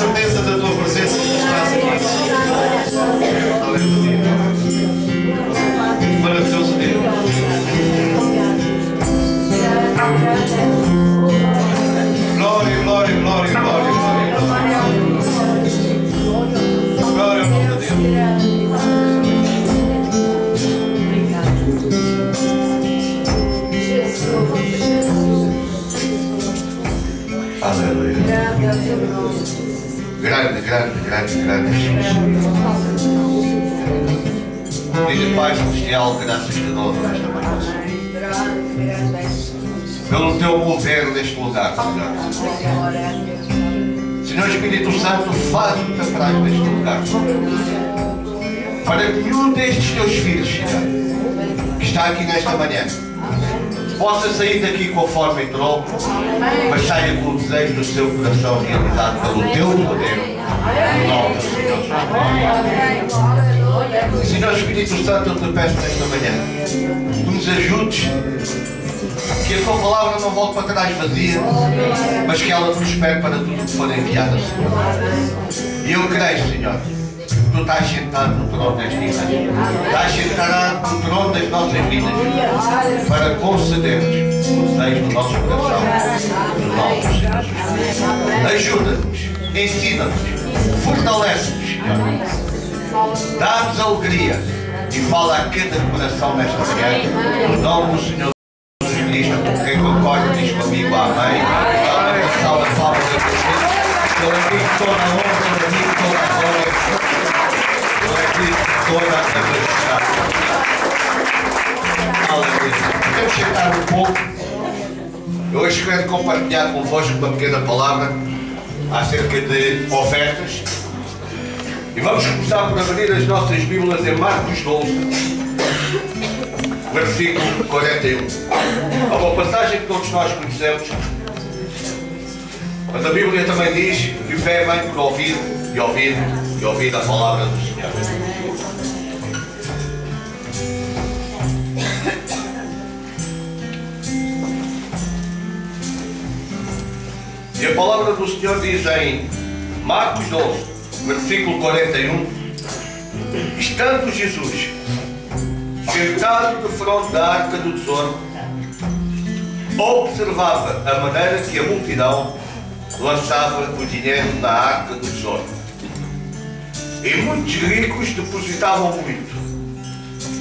certeza da tua presença que nos traz aqui. Aleluia. Maravilhoso Deus. Glória, glória, glória, glória, glória. Glória ao nome de Deus. Aleluia. Grande, grande, grande, grande Jesus. Diz Pai Celestial, graças a nós nesta manhã. Pelo teu mover neste lugar, Senhor. Senhor Espírito Santo, faz-me atrás neste lugar. Para que nenhum destes teus filhos, Senhor, que está aqui nesta manhã, possa sair daqui conforme entrou, mas saia com o desejo do seu coração realizado pelo teu poder. No nome do Senhor. Senhor Espírito Santo, eu te peço nesta manhã, tu nos ajudes, que a tua palavra não volte para trás vazia, mas que ela prospere para tudo que for enviada, Senhor. E eu creio, Senhor, tu estás sentado no trono das vidas, estás sentado no trono das nossas vidas, para concedermos o desejo do nosso coração, no nome do Senhor Jesus. Ajuda-nos, ensina-nos, fortalece-nos, Senhor. Dá-nos alegria e fala a cada coração nesta manhã, no nome do Senhor Jesus Cristo. Quem concorda diz comigo amém. Amém. Salva, salva de Deus. Pelo amigo toda a honra, pelo amigo toda a glória, toda a majestade. Aleluia. Vamos sentar um pouco. Eu hoje quero compartilhar convosco uma pequena palavra acerca de ofertas. E vamos começar por abrir as nossas Bíblias em Marcos 12, versículo 41. É uma passagem que todos nós conhecemos, mas a Bíblia também diz que fé vem por ouvir e ouvir e ouvir a palavra do Senhor. E a palavra do Senhor diz em Marcos 12, versículo 41, estando Jesus sentado de fronte da arca do tesouro, observava a maneira que a multidão lançava o dinheiro na arca do tesouro. E muitos ricos depositavam muito.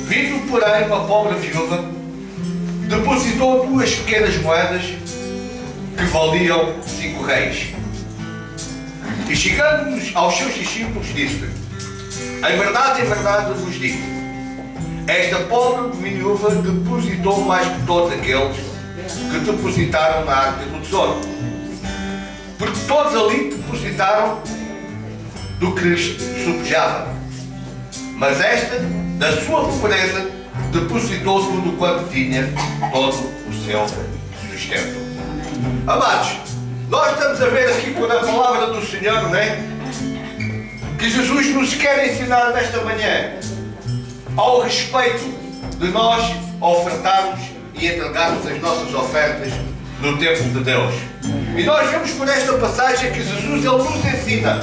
Vindo, porém, uma pobre viúva, depositou 2 pequenas moedas que valiam 5 réis. E chegando aos seus discípulos, disse: em verdade vos digo, esta pobre viúva depositou mais que todos aqueles que depositaram na arca do tesouro. Porque todos ali depositaram do que lhes supejava. Mas esta, da sua pobreza, depositou tudo quanto tinha, todo o seu sustento. Amados, nós estamos a ver aqui por a palavra do Senhor, não é? Que Jesus nos quer ensinar nesta manhã ao respeito de nós ofertarmos e entregarmos as nossas ofertas no templo de Deus. E nós vemos por esta passagem que Jesus ele nos ensina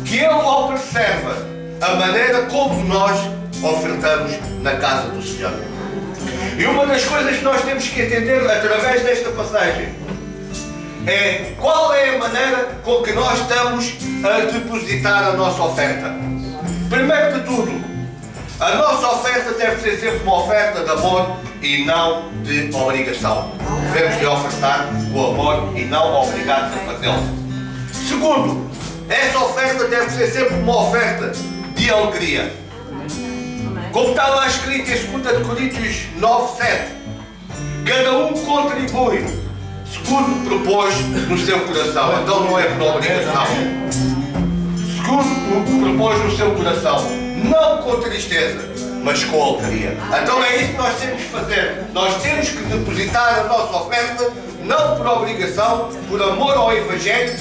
que Ele observa a maneira como nós ofertamos na casa do Senhor. E uma das coisas que nós temos que entender através desta passagem é qual é a maneira com que nós estamos a depositar a nossa oferta. Primeiro de tudo, a nossa oferta deve ser sempre uma oferta de amor e não de obrigação. Devemos de ofertar com amor e não obrigados a fazê-lo. Segundo, essa oferta deve ser sempre uma oferta de alegria. Como está lá escrito em 2 Coríntios 9:7, cada um contribui segundo propôs no seu coração. Então não é por obrigação. Segundo o que propôs no seu coração, não com tristeza, mas com alegria. Então é isso que nós temos que fazer. Nós temos que depositar a nossa oferta, não por obrigação, por amor ao Evangelho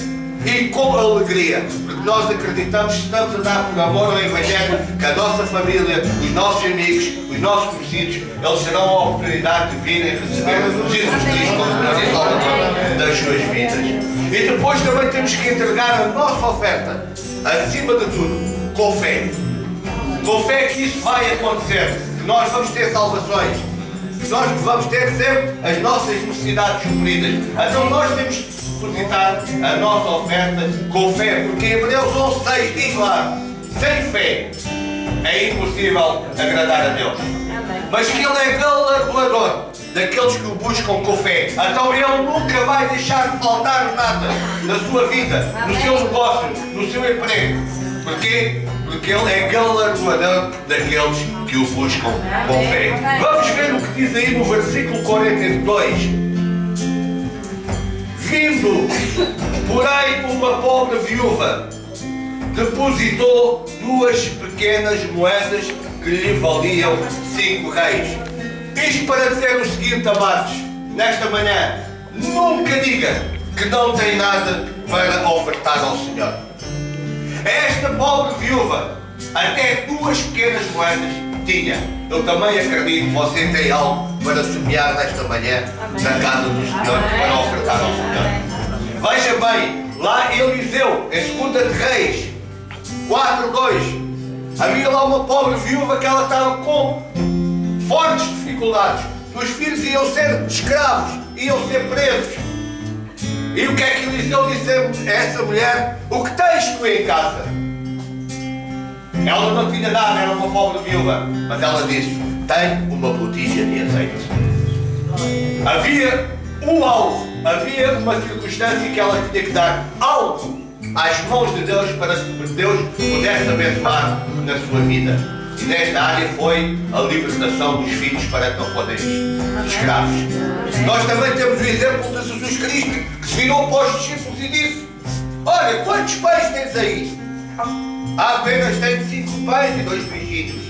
e com alegria. Porque nós acreditamos que estamos a dar por amor ao Evangelho, que a nossa família, os nossos amigos, os nossos conhecidos, eles terão a oportunidade de virem receber Jesus Cristo como Senhor e Salvador das suas vidas. E depois também temos que entregar a nossa oferta, acima de tudo, com fé. Com fé que isso vai acontecer, que nós vamos ter salvações, que nós vamos ter sempre as nossas necessidades supridas. Então nós temos que depositar a nossa oferta com fé, porque em Hebreus 11:6 diz lá, sem fé é impossível agradar a Deus. Mas que Ele é galardoador daqueles que o buscam com fé. Então Ele nunca vai deixar de faltar nada na sua vida, no seu negócio, no seu emprego. Porquê? Porque Ele é galardoador daqueles que o buscam com fé. Vamos ver o que diz aí no versículo 42. Vindo, porém, uma pobre viúva depositou 2 pequenas moedas que lhe valiam 5 reis. Isto para dizer o seguinte, amados, nesta manhã, nunca diga que não tem nada para ofertar ao Senhor. Esta pobre viúva, até 2 pequenas moedas tinha. Eu também acredito que você tem algo para semear nesta manhã na casa do Senhor, para ofertar ao Senhor. Veja bem, lá em Eliseu, em 2 de Reis 4:2, havia lá uma pobre viúva que ela estava com fortes dificuldades. Os filhos iam ser escravos, iam ser presos. E o que é que Eliseu disse a essa mulher? O que tens tu em casa? Ela não tinha nada, era uma pobre viúva. Mas ela disse, tenho uma botija de azeite. Havia um alvo, havia uma circunstância que ela tinha que dar algo às mãos de Deus para que Deus pudesse abençoar na sua vida. E nesta área foi a libertação dos filhos para que não fossem escravos. Nós também temos o exemplo de Jesus Cristo, que se virou para os discípulos e disse, olha, quantos pães tens aí? Apenas tenho 5 pães e 2 peixinhos.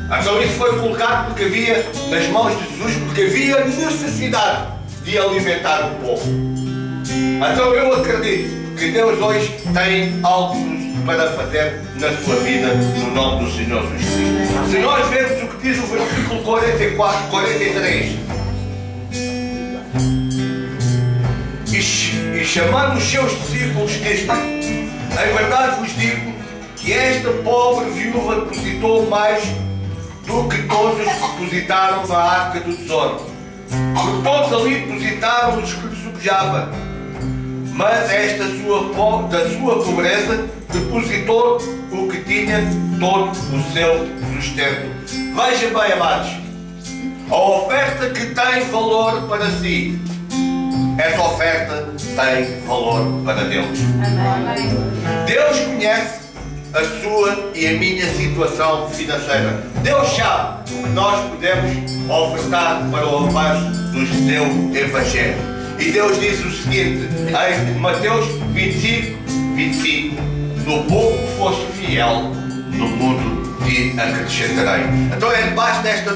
Então isso foi colocado porque havia nas mãos de Jesus, porque havia necessidade de alimentar o povo. Então eu acredito que Deus hoje tem algo para fazer na sua vida, no nome do Senhor Jesus Cristo. Se nós vemos o que diz o versículo 43, e chamando os seus discípulos, disse, em verdade vos digo que esta pobre viúva depositou mais do que todos os que depositaram na arca do tesouro. Porque todos ali depositaram os que lhe subjava. Mas esta da sua pobreza depositou o que tinha todo o seu sustento. Veja bem, amados, a oferta que tem valor para si, essa oferta tem valor para Deus. Deus conhece a sua e a minha situação financeira. Deus sabe que nós podemos ofertar para o avanço do seu Evangelho. E Deus diz o seguinte, em Mateus 25:25, no pouco foste fiel, no mundo te acrescentarei. Então é debaixo desta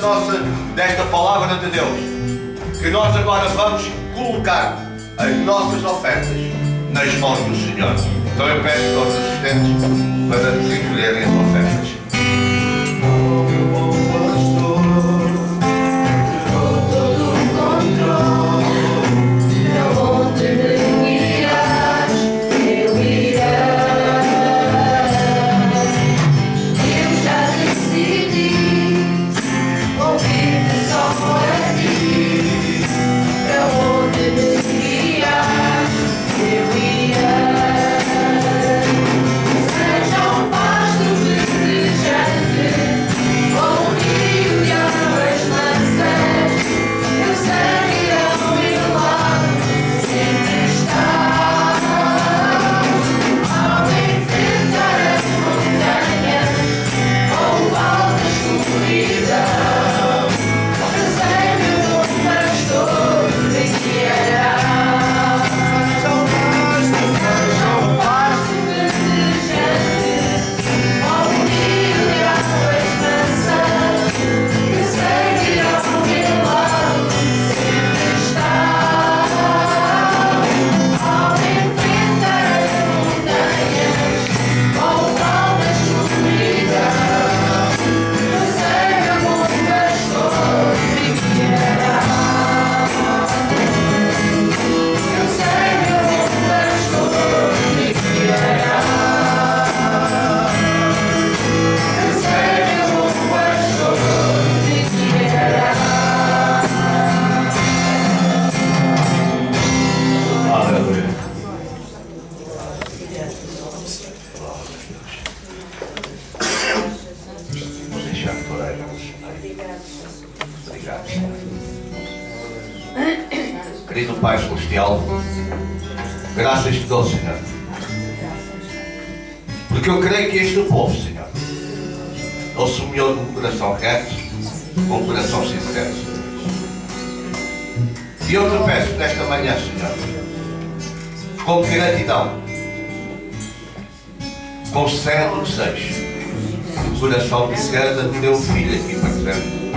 palavra de Deus que nós agora vamos colocar as nossas ofertas nas mãos do Senhor. Então eu peço aos assistentes para nos recolherem as ofertas. Seja um pasto de Pai Celestial, graças te dou, Senhor. Porque eu creio que este povo, Senhor, ele semeou com um coração reto, com um coração sincero. E eu te peço nesta manhã, Senhor, com gratidão, concede o desejo do coração de cada teu filho aqui presente,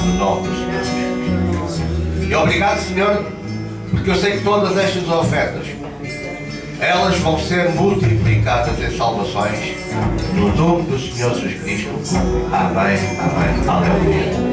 no nome do Senhor Jesus. E obrigado, Senhor, porque eu sei que todas estas ofertas, elas vão ser multiplicadas em salvações, no nome do Senhor Jesus Cristo. Amém, amém, aleluia.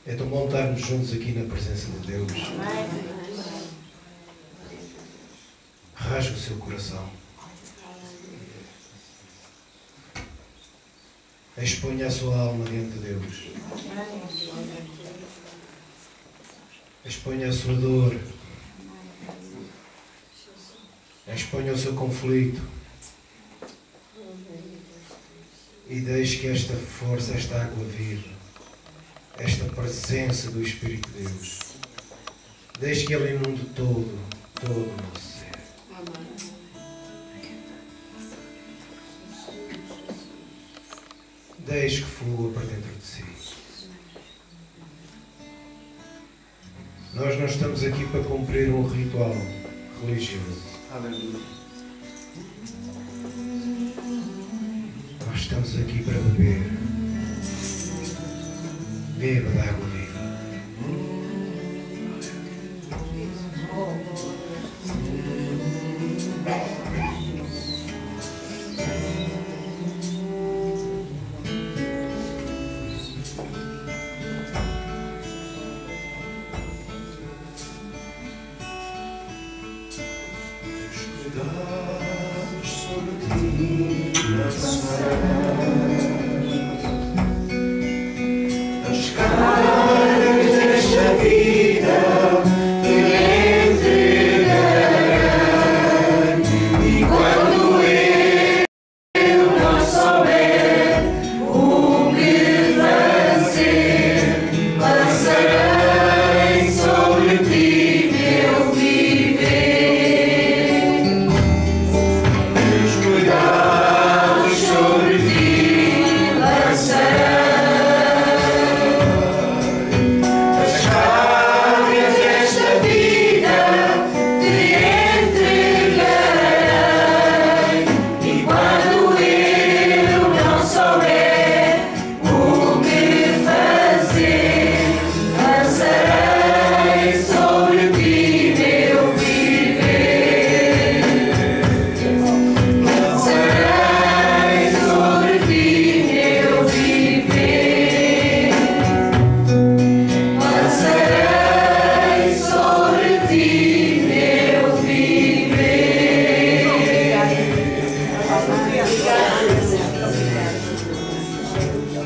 É tão bom estarmos juntos aqui na presença de Deus. Rasga o seu coração. Exponha a sua alma diante de Deus. Exponha a sua dor. Exponha o seu conflito. E deixe que esta força, esta água viva, esta presença do Espírito de Deus, deixe que ele inunde todo o nosso ser. Deixe que flua para dentro de si. Nós não estamos aqui para cumprir um ritual religioso. Aleluia. Nós estamos aqui para beber. Beba da água viva.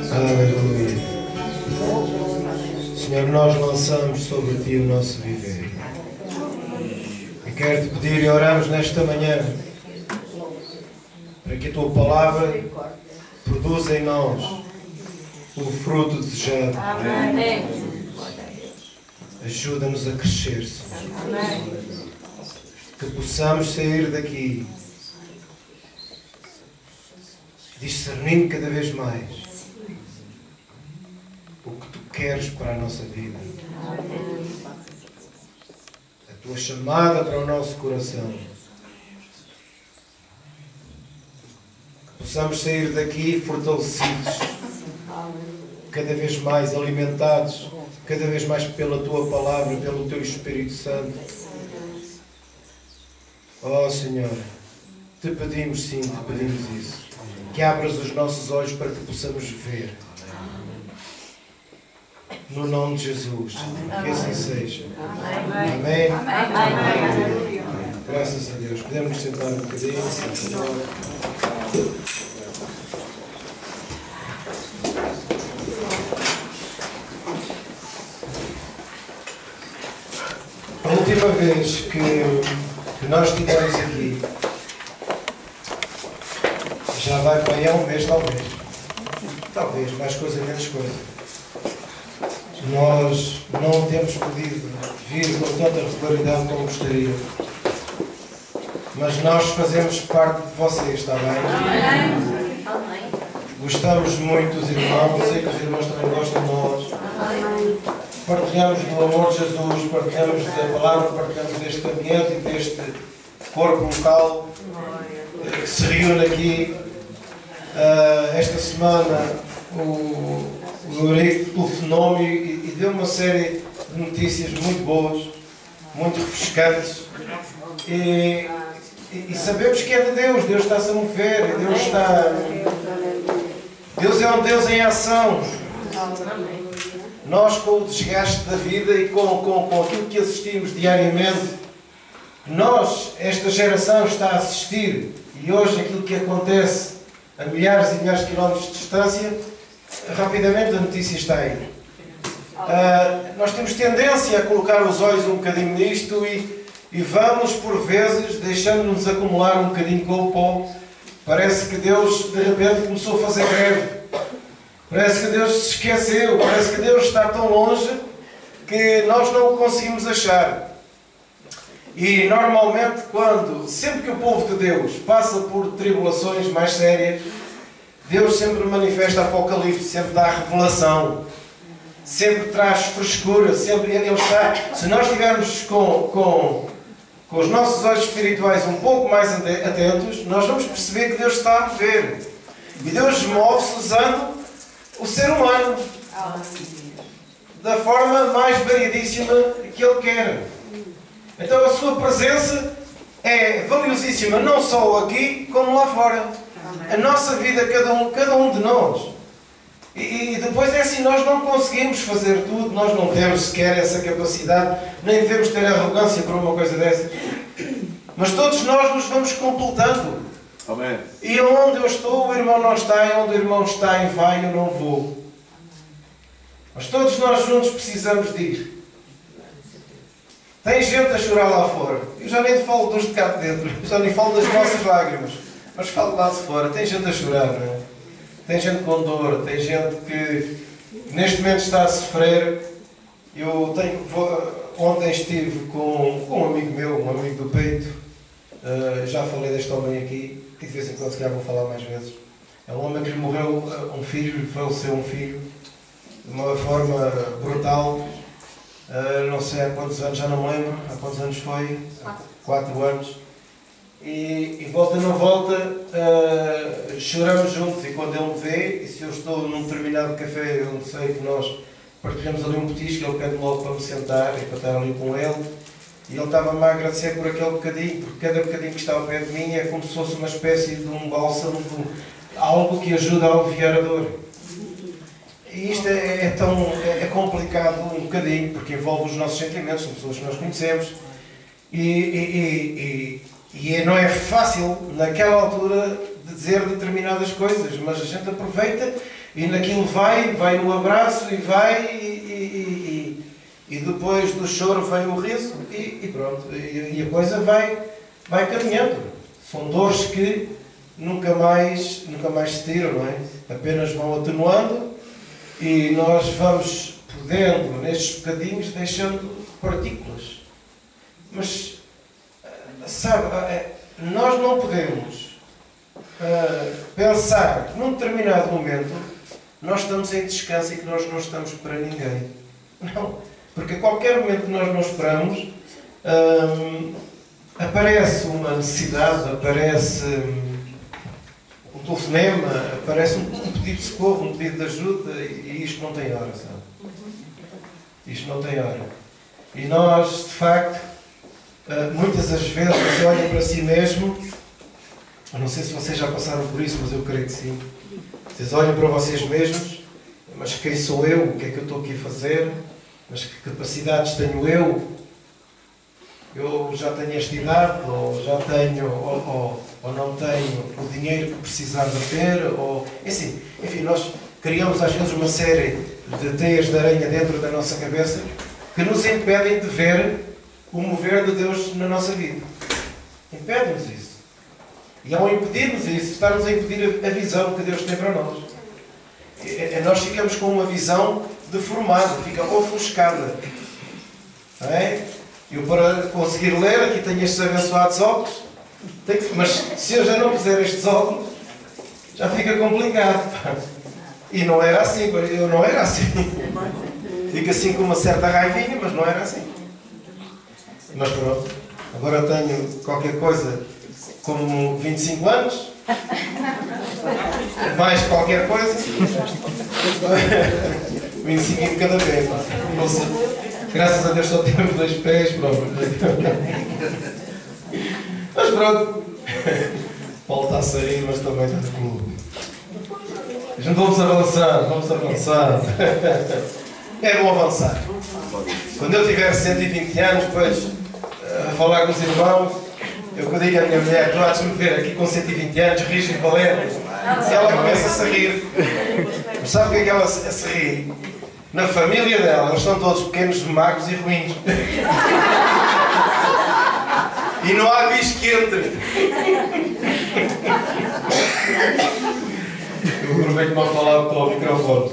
Aleluia. Senhor, nós lançamos sobre Ti o nosso viver. E quero-te pedir e oramos nesta manhã para que a Tua palavra produza em nós o fruto desejado. Ajuda-nos a crescer, Senhor. Que possamos sair daqui discernindo cada vez mais o que Tu queres para a nossa vida. A Tua chamada para o nosso coração. Que possamos sair daqui fortalecidos, cada vez mais alimentados, cada vez mais pela Tua palavra, pelo Teu Espírito Santo. Oh Senhor, Te pedimos sim, Te pedimos isso. Que abras os nossos olhos para que possamos ver. No nome de Jesus. Que assim seja. Amém. Amém. Graças a Deus. Podemos nos sentar um bocadinho. A última vez que nós estivemos aqui, já vai para aí há um mês, talvez. Talvez, mais coisa, menos coisa. Nós não temos podido vir com tanta regularidade como gostaria. Mas nós fazemos parte de vocês, está bem? Gostamos muito dos irmãos, sei que os irmãos também gostam de nós. Partilhamos do amor de Jesus, partilhamos da palavra, partilhamos deste ambiente e deste corpo local que se reúne aqui. Esta semana o Eurico telefonou-me e deu uma série de notícias muito boas, muito refrescantes. E sabemos que é de Deus, Deus está-se a mover, Deus é um Deus em ação. nós com o desgaste da vida e com aquilo que assistimos diariamente, esta geração está a assistir, e hoje aquilo que acontece a milhares e milhares de quilómetros de distância, rapidamente a notícia está aí. Nós temos tendência a colocar os olhos um bocadinho nisto e vamos, por vezes, deixando-nos acumular um bocadinho com o pó. Parece que Deus, de repente, começou a fazer greve. Parece que Deus se esqueceu. Parece que Deus está tão longe que nós não o conseguimos achar. E, normalmente, sempre que o povo de Deus passa por tribulações mais sérias, Deus sempre manifesta Apocalipse, sempre dá revelação, sempre traz frescura, sempre Ele está. Se nós estivermos com os nossos olhos espirituais um pouco mais atentos, nós vamos perceber que Deus está a mover. E Deus move-se usando o ser humano da forma mais variedíssima que Ele quer. Então a sua presença é valiosíssima, não só aqui, como lá fora. A nossa vida, cada um de nós. E depois é assim, nós não conseguimos fazer tudo, nós não temos sequer essa capacidade, nem devemos ter arrogância para uma coisa dessa. Mas todos nós nos vamos completando. Amém. E onde eu estou, o irmão não está, e onde o irmão está e vai, eu não vou. Mas todos nós juntos precisamos de ir. Tem gente a chorar lá fora. Eu já nem falo dos de cá de dentro, já nem falo das nossas lágrimas. Mas falo lá de fora. Tem gente a chorar, não é? Tem gente com dor, tem gente que neste momento está a sofrer. Ontem estive com um amigo meu, um amigo do peito. Já falei deste homem aqui, e de vez em quando se calhar vou falar mais vezes. É um homem que lhe morreu um filho, lhe faleceu um filho, de uma forma brutal. Não sei há quantos anos, já não me lembro, há quantos anos foi? 4 anos. E volta ou não volta, choramos juntos, e quando ele me vê, e se eu estou num determinado café, eu sei que nós partilhamos ali um petisco, ele pede logo para me sentar e para estar ali com ele, e ele estava-me a agradecer por aquele bocadinho, porque cada bocadinho que está ao pé de mim é como se fosse uma espécie de um bálsamo, algo que ajuda a aliviar a dor. E isto é complicado um bocadinho, porque envolve os nossos sentimentos, são pessoas que nós conhecemos, e não é fácil, naquela altura, de dizer determinadas coisas, mas a gente aproveita e naquilo vai no abraço e depois do choro vem o riso e pronto. E a coisa vai caminhando. São dores que nunca mais se tiram, não é? Apenas vão atenuando e nós vamos podendo, nestes bocadinhos, deixando partículas. Mas sabe, nós não podemos pensar que num determinado momento nós estamos em descanso e que nós não estamos para ninguém. Não, porque a qualquer momento que nós não esperamos, aparece uma necessidade, aparece um telefonema, aparece um pedido de socorro, um pedido de ajuda, e isto não tem hora, sabe? Isto não tem hora. E nós, de facto, muitas das vezes você olha para si mesmo, eu não sei se vocês já passaram por isso, mas eu creio que sim. Vocês olham para vocês mesmos, mas quem sou eu? O que é que eu estou aqui a fazer? Mas que capacidades tenho eu? Eu já tenho esta idade, ou já tenho, ou não tenho o dinheiro que precisava ter, ou... Enfim, nós criamos às vezes uma série de teias de aranha dentro da nossa cabeça que nos impedem de ver o mover de Deus na nossa vida. Impede-nos isso. E ao impedir-nos isso, está-nos a impedir a visão que Deus tem para nós. Nós ficamos com uma visão deformada, fica ofuscada. Não é? Eu, para conseguir ler, aqui tenho estes abençoados óculos, mas se eu já não puser estes óculos, já fica complicado. E não era assim, eu não era assim. Fico assim com uma certa raivinha, mas não era assim. Mas pronto, agora tenho qualquer coisa como 25 anos, mais qualquer coisa, 25 em cada vez. Graças a Deus só temos 2 pés, pronto. Mas pronto, Paulo está a sair, mas também está de clube. A gente vamos avançar. é bom avançar. Quando eu tiver 120 anos, depois, a falar com os irmãos, eu digo à minha mulher, tu has de me ver aqui com 120 anos, rijo e valente. E ela começa-se a rir. Mas sabe o que é que ela se ri? Na família dela, eles são todos pequenos, magros e ruins. E não há bicho que entre. Eu aproveito para falar para o microfone.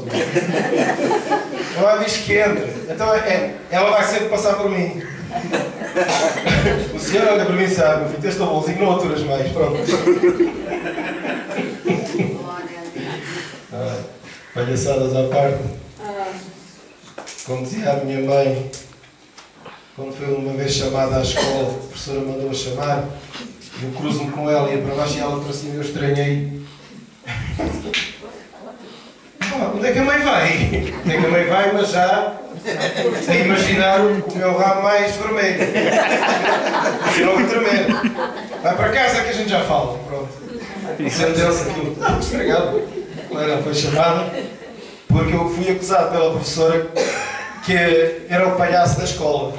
Não há bicho que entre. Então ela vai sempre passar por mim. O senhor olha para mim e sabe, meu filho, este bolzinho não aturas mais. Pronto. Palhaçadas à parte. Como dizia a minha mãe, quando foi uma vez chamada à escola, a professora mandou-a chamar, eu cruzo-me com ela, ia para baixo e ela para cima, eu estranhei. Onde é que a mãe vai? Onde é que a mãe vai, mas já a imaginar o meu rabo mais vermelho. E logo tremer. Vai para casa que a gente já fala. Pronto. Sentença aquilo. Estragado. Ela foi chamada porque eu fui acusado pela professora que era o palhaço da escola.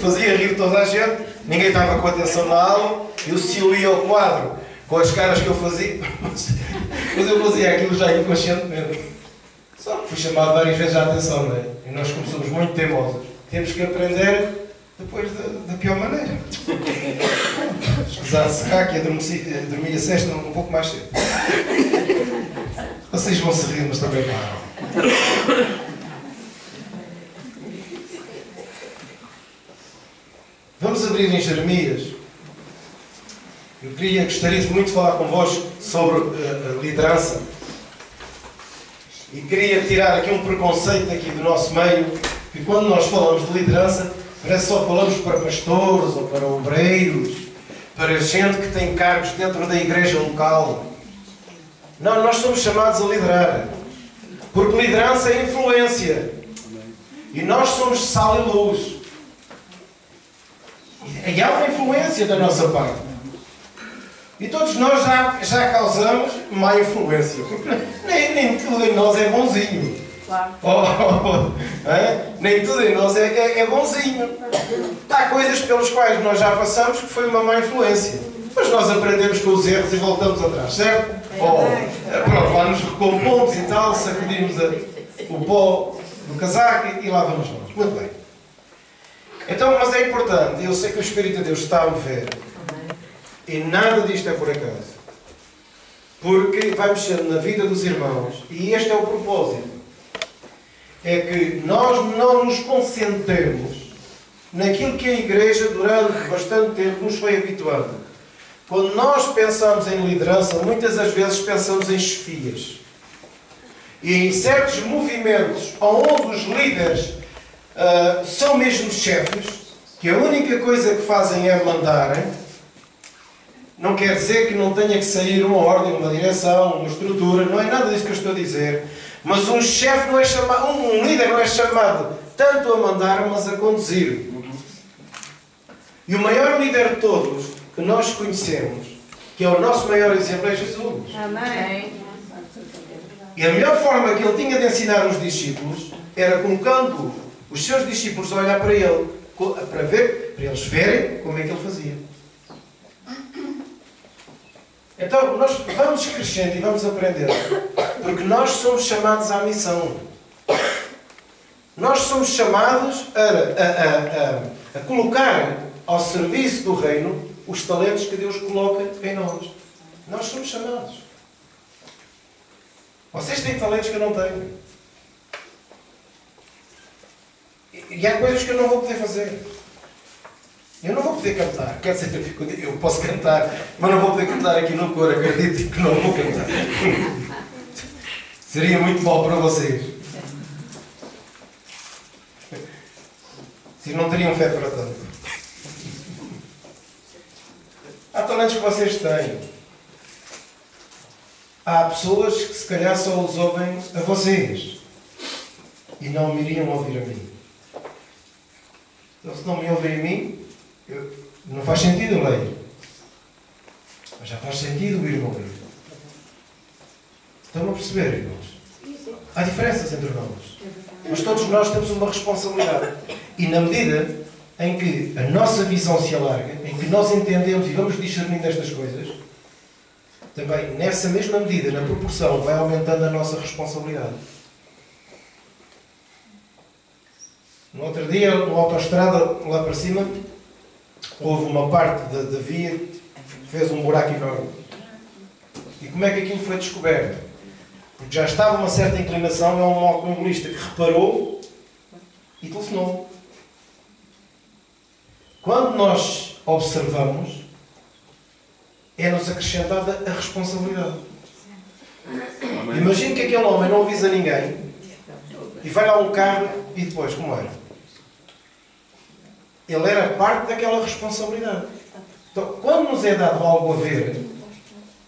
Fazia rir toda a gente, ninguém estava com atenção na aula, eu se eu ia ao quadro com as caras que eu fazia, mas eu fazia aquilo já inconscientemente. Só que fui chamado várias vezes a atenção, não é? E nós, como somos muito teimosos, temos que aprender depois da pior maneira. Escusado de secar que dormi a sexta um pouco mais cedo. Vocês vão se rir, mas também param. Vamos abrir em Jeremias. Eu gostaria muito de falar convosco sobre a liderança. E queria tirar aqui um preconceito aqui do nosso meio, que quando nós falamos de liderança, parece que só falamos para pastores ou para obreiros, para gente que tem cargos dentro da igreja local. Não, nós somos chamados a liderar. Porque liderança é influência. E nós somos sal e luz. E há uma influência da nossa parte. E todos nós já causamos má influência. Nem tudo em nós é bonzinho. Claro. Nem tudo em nós é bonzinho. Há coisas pelas quais nós já passamos que foi uma má influência. Mas nós aprendemos com os erros e voltamos atrás, certo? Pronto, lá nos recompomos e tal, sacudimos o pó do casaco e lá vamos nós. Muito bem. Então, mas é importante, eu sei que o Espírito de Deus está a mover. E nada disto é por acaso. Porque vai mexer na vida dos irmãos. E este é o propósito. É que nós não nos concentremos naquilo que a Igreja, durante bastante tempo, nos foi habituando. Quando nós pensamos em liderança, muitas das vezes pensamos em chefias. E em certos movimentos onde os líderes são mesmo chefes, que a única coisa que fazem é mandarem. Não quer dizer que não tenha que sair uma ordem, uma direção, uma estrutura, não é nada disso que eu estou a dizer. Mas um chefe não é chamado, um líder não é chamado tanto a mandar, mas a conduzir. E o maior líder de todos que nós conhecemos, que é o nosso maior exemplo, é Jesus. Amém. E a melhor forma que ele tinha de ensinar os discípulos era colocando os seus discípulos a olhar para ele, para eles verem como é que ele fazia. Então, nós vamos crescendo e vamos aprendendo. Porque nós somos chamados à missão. Nós somos chamados a colocar ao serviço do reino os talentos que Deus coloca em nós. Nós somos chamados. Vocês têm talentos que eu não tenho. E há coisas que eu não vou poder fazer. Eu não vou poder cantar. Quer dizer, eu posso cantar, mas não vou poder cantar aqui no coro. Acredito que não vou cantar. Seria muito mal para vocês. Se não teriam fé para tanto. Há talentos que vocês têm. Há pessoas que se calhar só os ouvem a vocês. E não me iriam ouvir a mim. Então, se não me ouvem a mim, não faz sentido eu ler. Mas já faz sentido o irmão ler. Estão a perceber, irmãos? Há diferenças entre nós. Mas todos nós temos uma responsabilidade. E na medida em que a nossa visão se alarga, em que nós entendemos e vamos discernindo estas coisas, também nessa mesma medida, na proporção, vai aumentando a nossa responsabilidade. No outro dia, numa autoestrada, lá para cima, houve uma parte da via que fez um buraco enorme. E como é que aquilo foi descoberto? Porque já estava uma certa inclinação, é um automobilista que reparou e telefonou. Quando nós observamos, é-nos acrescentada a responsabilidade. Imagino que aquele homem não avisa ninguém e vai lá um carro e depois, como era? Ele era parte daquela responsabilidade. Então, quando nos é dado algo a ver,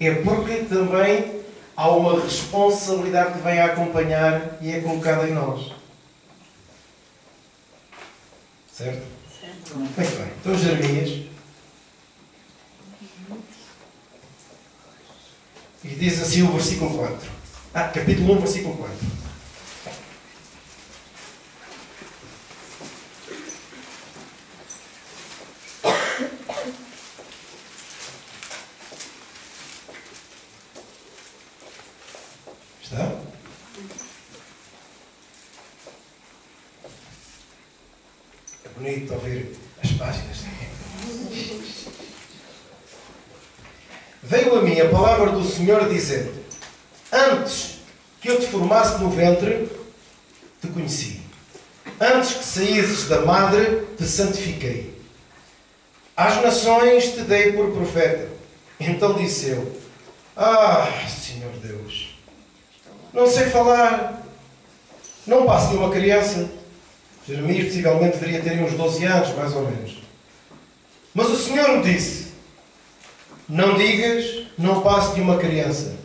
é porque também há uma responsabilidade que vem a acompanhar e é colocada em nós. Certo? Muito bem. Então, Jeremias. E diz assim o versículo 4. Capítulo 1, versículo 4. Está? É bonito ouvir as páginas. Veio a mim a palavra do Senhor dizendo: antes que eu te formasse no ventre, te conheci. Antes que saísses da madre, te santifiquei. Às nações te dei por profeta. Então disse eu: Senhor Deus, não sei falar, não passo de uma criança. Jeremias possivelmente deveria ter uns 12 anos, mais ou menos. Mas o Senhor me disse: não digas, não passo de uma criança.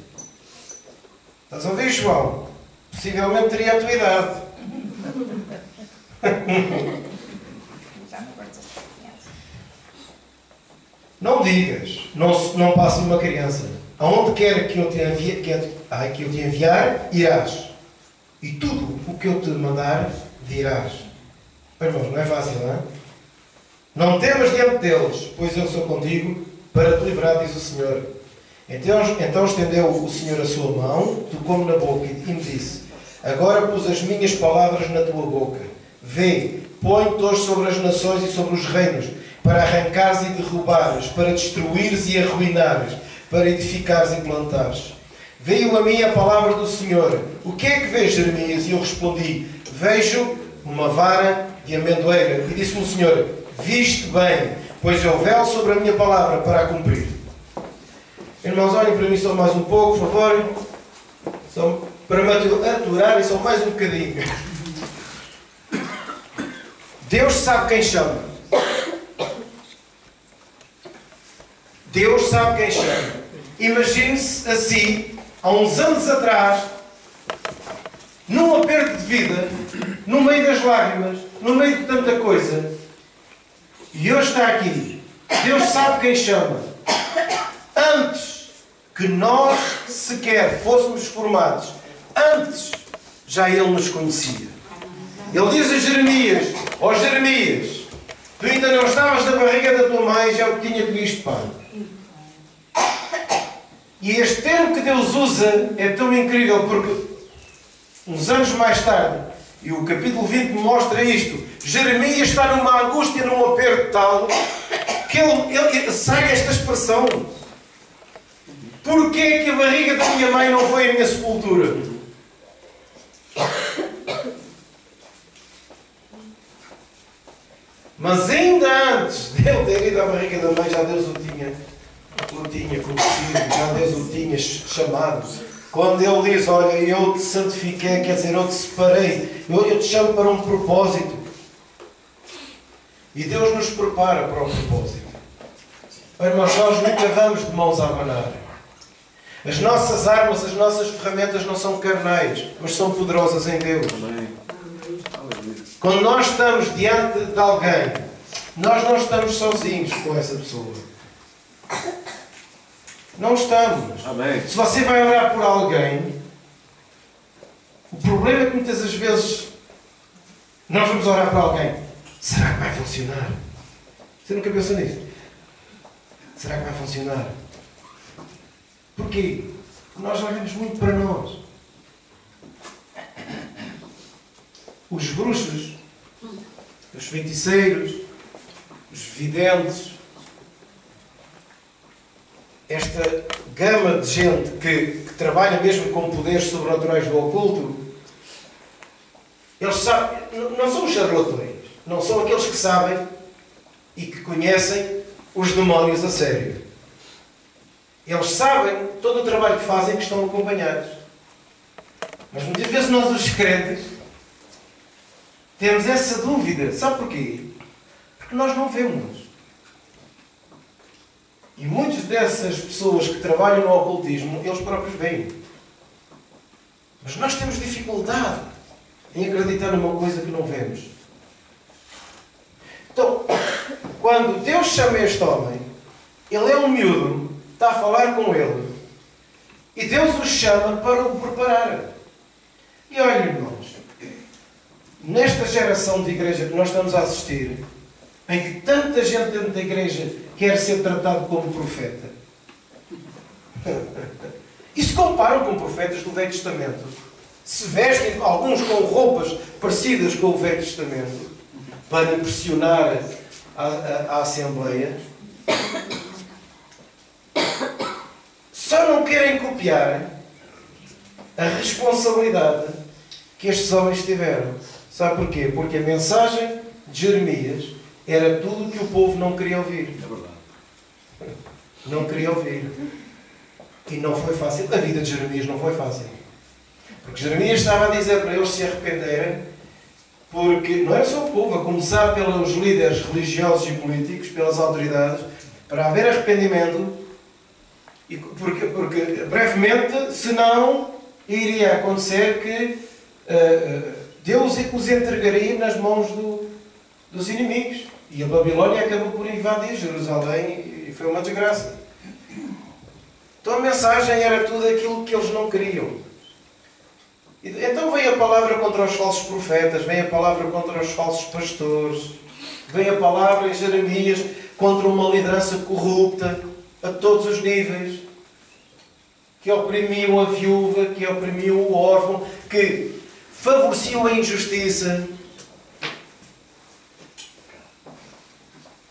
Estás a ouvir, João? Possivelmente teria a tua idade. Não digas, não passo de uma criança. Aonde quer que eu te enviar, irás. E tudo o que eu te mandar, dirás. Irmãos, não é fácil, não é? Não temas diante deles, pois eu sou contigo para te livrar, diz o Senhor. Então estendeu o Senhor a sua mão, tocou-me na boca e me disse: agora pus as minhas palavras na tua boca. Vê, põe-te hoje sobre as nações e sobre os reinos, para arrancares e derrubares, para destruires e arruinares, para edificares e plantares. Veio a mim a palavra do Senhor: o que é que vês, Jeremias? E eu respondi: vejo uma vara de amendoeira. E disse-me o Senhor: viste bem, pois eu velo sobre a minha palavra para a cumprir. Irmãos, olhem para mim só mais um pouco, por favor. Só para me aturar e só mais um bocadinho. Deus sabe quem chama. Deus sabe quem chama. Imagine-se assim, há uns anos atrás, num aperto de vida, no meio das lágrimas, no meio de tanta coisa, e hoje está aqui. Deus sabe quem chama. Antes que nós sequer fôssemos formados, antes já Ele nos conhecia. Ele diz a Jeremias: ó Jeremias, tu ainda não estavas na barriga da tua mãe, já o tinha visto pão. E este termo que Deus usa é tão incrível, porque uns anos mais tarde, e o capítulo 20 mostra isto, Jeremias está numa angústia, num aperto tal, que ele sai esta expressão: porquê é que a barriga da minha mãe não foi a minha sepultura? Mas ainda antes dele ter ido à barriga da mãe, já Deus o tinha conhecido, já Deus o tinha chamado. Quando Ele diz: olha, eu te santifiquei, quer dizer, eu te separei, eu te chamo para um propósito. E Deus nos prepara para o propósito. Irmãos, nós nunca vamos de mãos a abanar. As nossas armas, as nossas ferramentas não são carnais, mas são poderosas em Deus. Quando nós estamos diante de alguém, nós não estamos sozinhos com essa pessoa. Não estamos. Amém. Se você vai orar por alguém, o problema é que muitas das vezes Nós vamos orar para alguém. Será que vai funcionar? Você nunca pensou nisso? Será que vai funcionar? Porquê? Porque nós olhamos muito para nós. Os bruxos, os feiticeiros, os videntes, esta gama de gente que trabalha mesmo com poderes sobrenaturais do oculto, eles sabem, não são os charlatões, não são aqueles que sabem e que conhecem os demónios a sério. Eles sabem todo o trabalho que fazem, que estão acompanhados. Mas muitas vezes nós, os crentes, temos essa dúvida. Sabe porquê? Porque nós não vemos. E muitas dessas pessoas que trabalham no ocultismo, eles próprios veem. Mas nós temos dificuldade em acreditar numa coisa que não vemos. Então, quando Deus chama este homem, ele é um miúdo, está a falar com ele, e Deus o chama para o preparar. E olha, irmãos, nesta geração de igreja que nós estamos a assistir, em que tanta gente dentro da igreja quer ser tratado como profeta, e se comparam com profetas do Velho Testamento, se vestem alguns com roupas parecidas com o Velho Testamento, para impressionar a Assembleia, só não querem copiar a responsabilidade que estes homens tiveram. Sabe porquê? Porque a mensagem de Jeremias era tudo o que o povo não queria ouvir. É verdade. Não queria ouvir. E não foi fácil. A vida de Jeremias não foi fácil. Porque Jeremias estava a dizer para eles se arrependerem, porque não era só o povo, a começar pelos líderes religiosos e políticos, pelas autoridades, para haver arrependimento, porque brevemente, senão, iria acontecer que Deus os entregaria nas mãos dos inimigos. E a Babilónia acabou por invadir Jerusalém e foi uma desgraça. Então a mensagem era tudo aquilo que eles não queriam. Então vem a palavra contra os falsos profetas, vem a palavra contra os falsos pastores, vem a palavra em Jeremias contra uma liderança corrupta a todos os níveis, que oprimiam a viúva, que oprimiam o órfão, que favoreciam a injustiça.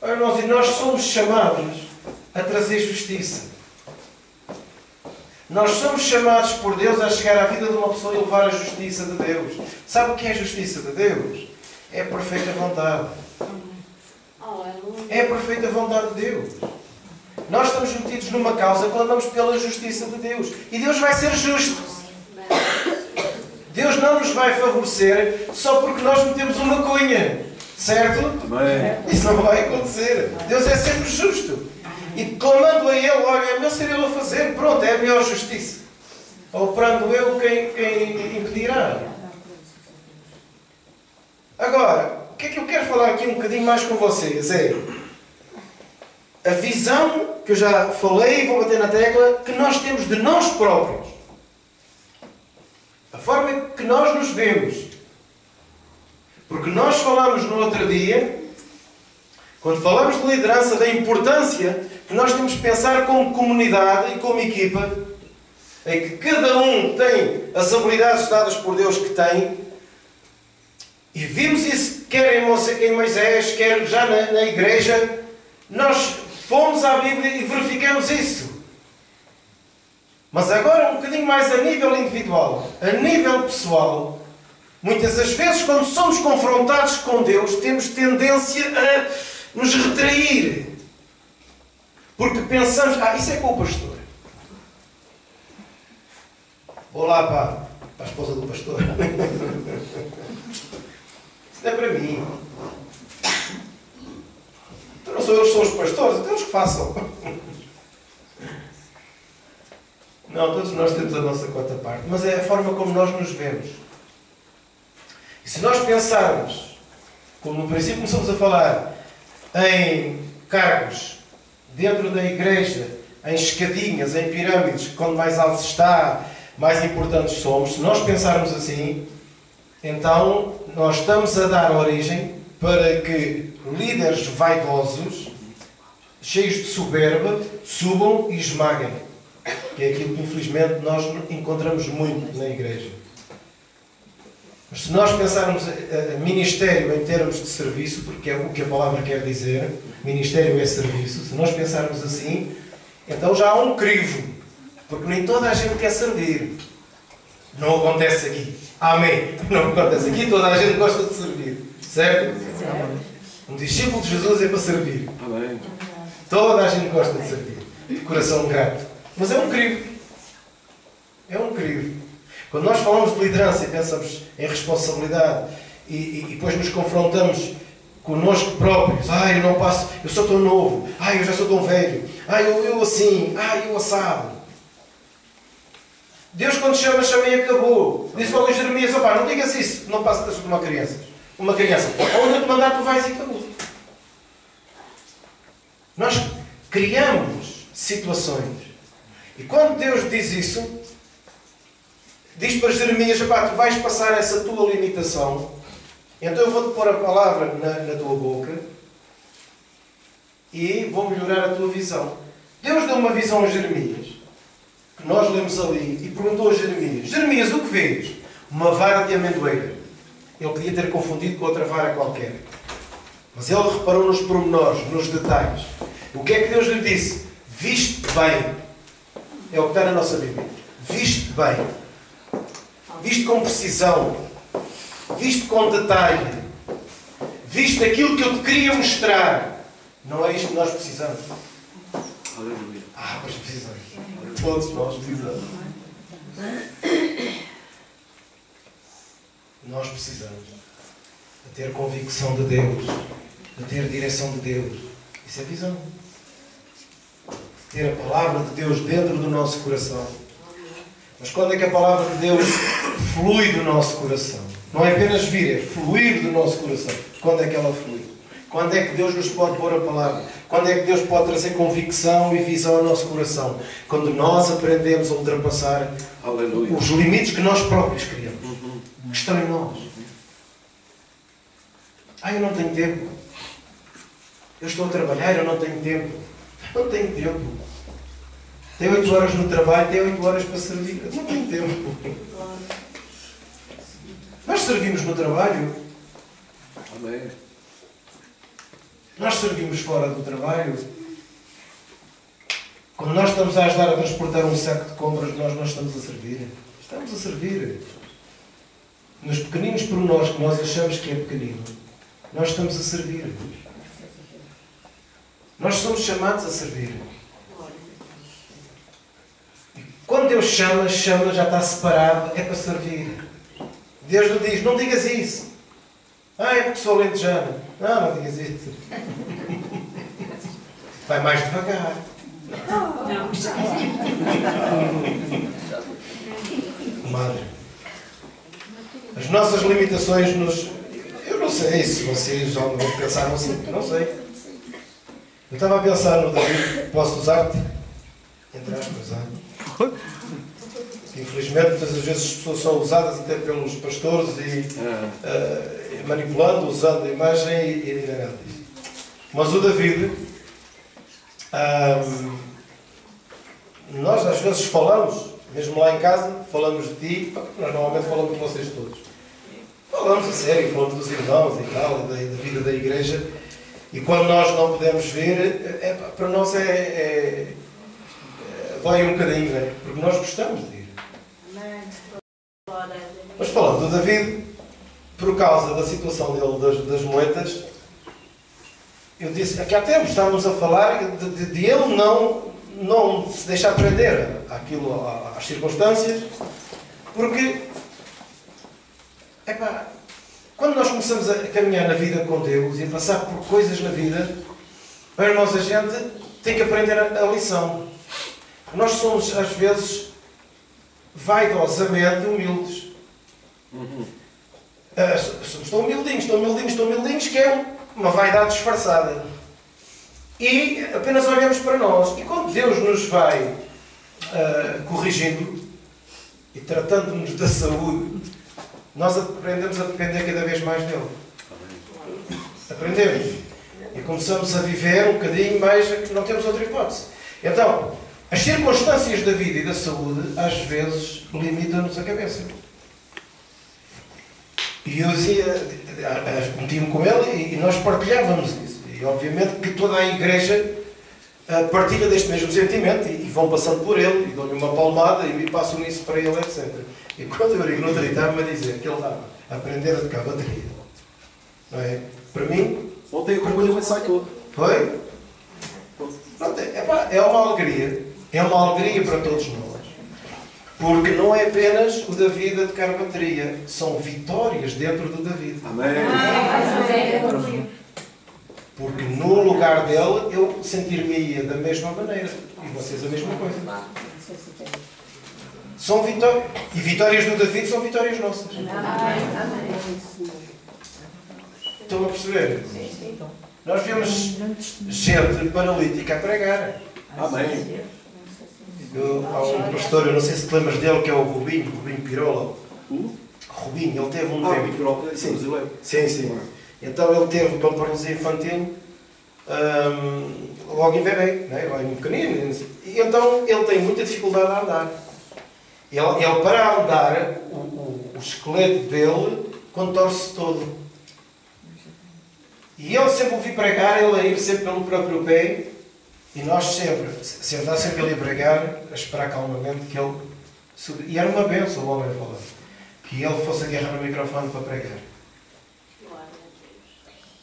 Ora, nós somos chamados a trazer justiça. Nós somos chamados por Deus a chegar à vida de uma pessoa e levar a justiça de Deus. Sabe o que é a justiça de Deus? É a perfeita vontade. É a perfeita vontade de Deus. Nós estamos metidos numa causa, clamamos pela justiça de Deus. E Deus vai ser justo. Deus não nos vai favorecer só porque nós metemos uma cunha. Certo? Amém. Isso não vai acontecer. Deus é sempre justo. E clamando a Ele, olha, é meu ser Ele a fazer, pronto, é a melhor justiça. Operando eu, quem impedirá? Agora, o que é que eu quero falar aqui um bocadinho mais com vocês? É a visão, que eu já falei, vou bater na tecla, que nós temos de nós próprios. A forma que nós nos vemos. Porque nós falamos no outro dia, quando falamos de liderança, da importância que nós temos de pensar como comunidade e como equipa, em que cada um tem as habilidades dadas por Deus que tem, e vimos isso quer em Moisés, quer já na igreja. Nós fomos à Bíblia e verificamos isso. Mas agora um bocadinho mais a nível individual, a nível pessoal, muitas das vezes quando somos confrontados com Deus, temos tendência a nos retrair. Porque pensamos, isso é com o pastor. Vou lá para a esposa do pastor. Isso não é para mim. Então não sou eu que sou os pastores, então eles que façam. Não, todos nós temos a nossa cota parte, mas é a forma como nós nos vemos. E se nós pensarmos, como no princípio começamos a falar, em cargos dentro da igreja, em escadinhas, em pirâmides, quanto mais alto está, mais importantes somos, se nós pensarmos assim, então nós estamos a dar origem para que líderes vaidosos, cheios de soberba, subam e esmaguem. Que é aquilo que infelizmente nós encontramos muito na igreja. Mas se nós pensarmos ministério em termos de serviço, porque é o que a palavra quer dizer, ministério é serviço, se nós pensarmos assim, então já há um crivo, porque nem toda a gente quer servir. Não acontece aqui. Amém. Não acontece aqui, toda a gente gosta de servir. Certo? Um discípulo de Jesus é para servir. Amém. Toda a gente gosta de servir. De coração grato. Mas é um crivo. É um crivo. Quando nós falamos de liderança e pensamos em responsabilidade e depois nos confrontamos connosco próprios. Eu não passo, eu sou tão novo. Eu já sou tão velho. Eu assim. Eu assado. Deus quando chama e acabou. Disse logo a Jeremias, não digas isso. Não passa de uma criança. Uma criança. Onde eu te mandar tu vais e acabou. Nós criamos situações. E quando Deus diz isso, diz para Jeremias, tu vais passar essa tua limitação, então eu vou-te pôr a palavra na tua boca e vou melhorar a tua visão. Deus deu uma visão a Jeremias, que nós lemos ali, e perguntou a Jeremias, Jeremias, o que vês? Uma vara de amendoeira. Ele podia ter confundido com outra vara qualquer. Mas ele reparou nos pormenores, nos detalhes. O que é que Deus lhe disse? Viste bem. É o que está na nossa Bíblia. Viste bem. Viste com precisão. Viste com detalhe. Viste aquilo que eu te queria mostrar. Não é isto que nós precisamos. Aleluia. Pois precisamos. Todos nós precisamos. Nós precisamos de ter convicção de Deus, de ter direção de Deus. Isso é visão. Ter a palavra de Deus dentro do nosso coração. Mas quando é que a palavra de Deus flui do nosso coração? Não é apenas vir, é fluir do nosso coração. Quando é que ela flui? Quando é que Deus nos pode pôr a palavra? Quando é que Deus pode trazer convicção e visão ao nosso coração? Quando nós aprendemos a ultrapassar Aleluia. Os limites que nós próprios criamos. Que estão em nós. Eu não tenho tempo. Eu estou a trabalhar, eu não tenho tempo. Não tenho tempo. Tenho 8 horas no trabalho, tenho 8 horas para servir. Eu não tenho tempo. Nós servimos no trabalho. Amém. Nós servimos fora do trabalho. Quando nós estamos a ajudar a transportar um saco de compras, nós não estamos a servir. Estamos a servir. Nos pequeninos pormenores que nós achamos que é pequenino, nós estamos a servir. Nós somos chamados a servir. E quando Deus chama, já está separado, é para servir. Deus lhe diz, não digas isso. É porque sou alentejano. Não digas isso. Vai mais devagar. Madre, as nossas limitações nos... Eu não sei se vocês já pensaram assim. Não sei. Eu estava a pensar no David. Posso usar-te? Entre aspas, infelizmente, muitas das vezes as pessoas são usadas até pelos pastores e manipulando, usando a imagem e não é nada disso. Mas o David, nós às vezes falamos, mesmo lá em casa, falamos de ti, nós normalmente falamos de vocês todos. Falamos a sério, falamos dos irmãos e tal, da vida da igreja, e quando nós não podemos ver, para nós dói um bocadinho, né? Porque nós gostamos de ir. Mas falando do David, por causa da situação dele das moedas, eu disse, aqui há tempos estávamos a falar de ele não se deixar prender às circunstâncias, porque quando nós começamos a caminhar na vida com Deus e a passar por coisas na vida, irmãos, a gente tem que aprender a lição. Nós somos, às vezes, vaidosamente humildes. Somos tão humildinhos, que é uma vaidade disfarçada. E apenas olhamos para nós. E quando Deus nos vai corrigindo e tratando-nos da saúde, nós aprendemos a depender cada vez mais dele. Aprendemos. E começamos a viver um bocadinho mais que não temos outra hipótese. Então, as circunstâncias da vida e da saúde, às vezes, limitam-nos a cabeça. E eu meti-me com ele e nós partilhávamos isso. E obviamente que toda a igreja partilha deste mesmo sentimento e vão passando por ele e dão-lhe uma palmada e passam isso para ele, etc. E quando eu digo, não estava-me a dizer que ele estava a aprender a tocar bateria. Não é? Para mim... Ontem acompanhou o ensaio todo. Foi? Pronto, é uma alegria. É uma alegria para todos nós. Porque não é apenas o David a tocar bateria. São vitórias dentro do David. Amém. Porque no lugar dele eu sentir-me-ia da mesma maneira. E vocês a mesma coisa. São vitórias. E vitórias do David são vitórias nossas. Estão a perceber? Nós vemos gente paralítica a pregar. Amém. Há um pastor, eu não sei se te lembras dele, que é o Rubinho Pirola. Rubinho, ele teve um tempo. Pirola, sim. Então ele teve uma paralisia infantil logo em bebê, né? Logo em pequenino. E então ele tem muita dificuldade a andar. Ele para andar, o esqueleto dele contorce todo. E eu sempre o vi pregar, ele a ir sempre pelo próprio pé, e nós sempre, sentar sempre ele a pregar, a esperar calmamente que ele subisse. E era uma benção o homem falar. Que ele fosse agarrar no microfone para pregar.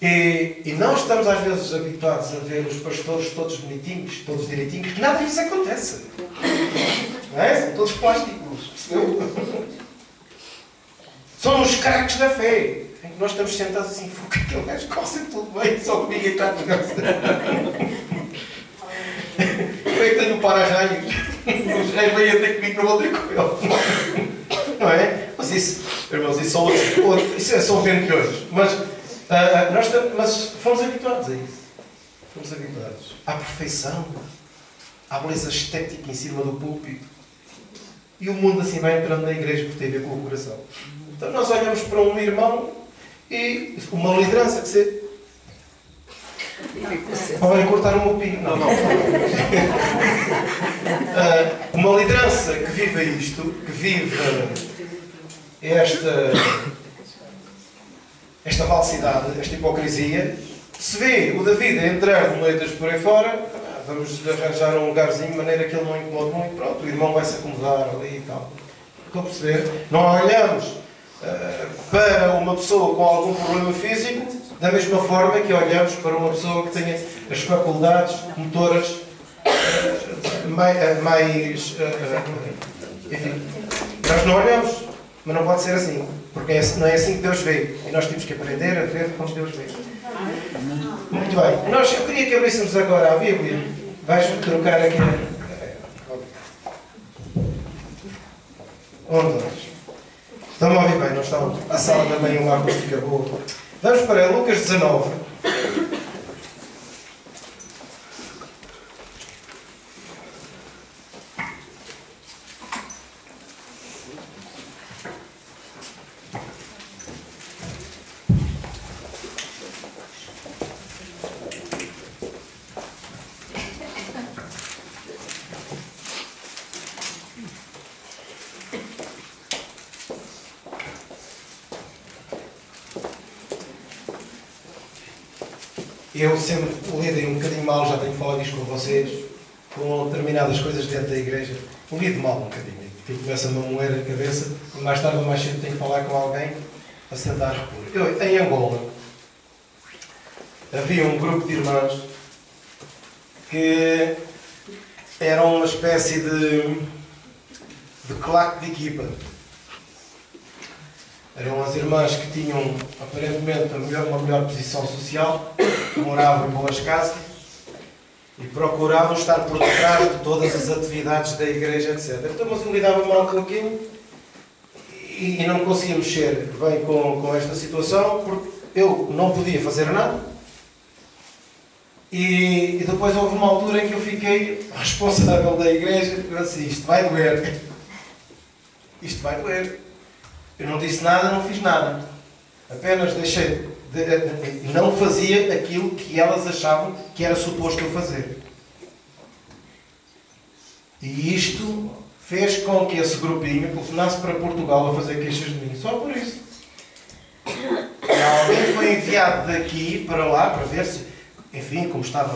E nós estamos às vezes habituados a ver os pastores todos bonitinhos, todos direitinhos, que nada disso acontece. Não é? São todos plásticos, percebeu? São os craques da fé. Nós estamos sentados assim, porque aquele gajo corre sempre tudo bem, só comigo e está a pegar. Eu é que tenho um para-raios. Os reis vêm até comigo, não vou ter com ele. Não é? Mas isso, irmãos, isso são outros. Isso são vendilhões. Mas fomos habituados a isso. Fomos habituados à perfeição, à beleza estética em cima do púlpito. E o mundo assim vai entrando na igreja porque tem a ver com o coração. Então nós olhamos para um irmão e uma liderança que se... Podem cortar o meu pinho. Não. Uma liderança que vive isto, que vive esta falsidade, esta hipocrisia, se vê o David a entrar de noitas por aí fora, vamos arranjar um lugarzinho de maneira que ele não incomode muito, pronto, o irmão vai se acomodar ali e tal. Estão a perceber? Não olhamos para uma pessoa com algum problema físico da mesma forma que olhamos para uma pessoa que tenha as faculdades motoras mais... enfim, nós não olhamos, mas não pode ser assim, porque não é assim que Deus vê, e nós temos que aprender a ver como Deus vê. Muito bem, eu queria que abríssemos agora a Bíblia. Vais trocar aqui. Onde nós? Estão a ouvir bem, não estão? A sala também é uma acústica boa. Vamos para Lucas 19. Eu sempre lidei um bocadinho mal, já tenho falado isto com vocês, com determinadas coisas dentro da igreja. Lido mal um bocadinho. Fico começa-me a moer a cabeça e mais tarde ou mais cedo tenho que falar com alguém para se tentar repor. Em Angola havia um grupo de irmãs que eram uma espécie de claque de equipa. Eram as irmãs que tinham aparentemente uma melhor posição social, moravam em boas casas e procuravam estar por detrás de todas as atividades da igreja, etc. Então, mas eu lidava mal com aquilo e não conseguia mexer bem com esta situação porque eu não podia fazer nada. E depois houve uma altura em que eu fiquei responsável da igreja e eu disse, isto vai doer. Isto vai doer. Eu não disse nada, não fiz nada. Apenas não fazia aquilo que elas achavam que era suposto eu fazer. E isto fez com que esse grupinho telefonasse para Portugal a fazer queixas de mim. Só por isso. E alguém foi enviado daqui para lá para ver se, enfim, como estava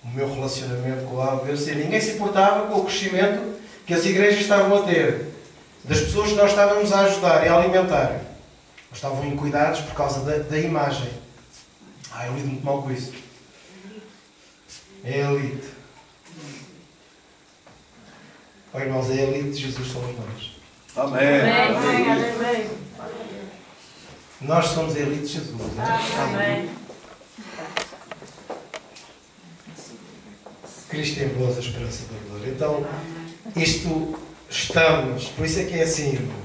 o meu relacionamento com lá, a ver se ninguém se importava com o crescimento que as igrejas estavam a ter, das pessoas que nós estávamos a ajudar e a alimentar. Nós estavam em cuidados por causa da imagem. Eu lido muito mal com isso. É a elite. Irmãos, a elite de Jesus somos nós. Amém. Nós somos a elite de Jesus. Amém. Cristo em vós, a esperança da glória. Então, isto estamos, por isso é que é assim, irmão.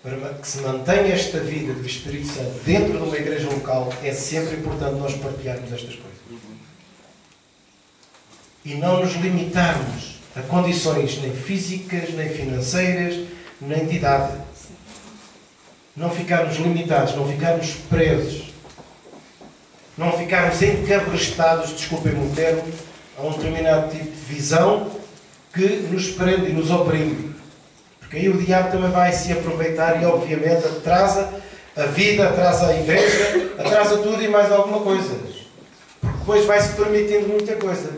Para que se mantenha esta vida do Espírito Santo dentro de uma igreja local, é sempre importante nós partilharmos estas coisas. E não nos limitarmos a condições nem físicas, nem financeiras, nem de idade. Não ficarmos limitados, não ficarmos presos. Não ficarmos encabrestados, desculpem-me o termo, a um determinado tipo de visão que nos prende e nos oprime. Porque aí o diabo também vai se aproveitar e obviamente atrasa a vida, atrasa a igreja, atrasa tudo e mais alguma coisa. Porque depois vai-se permitindo muita coisa.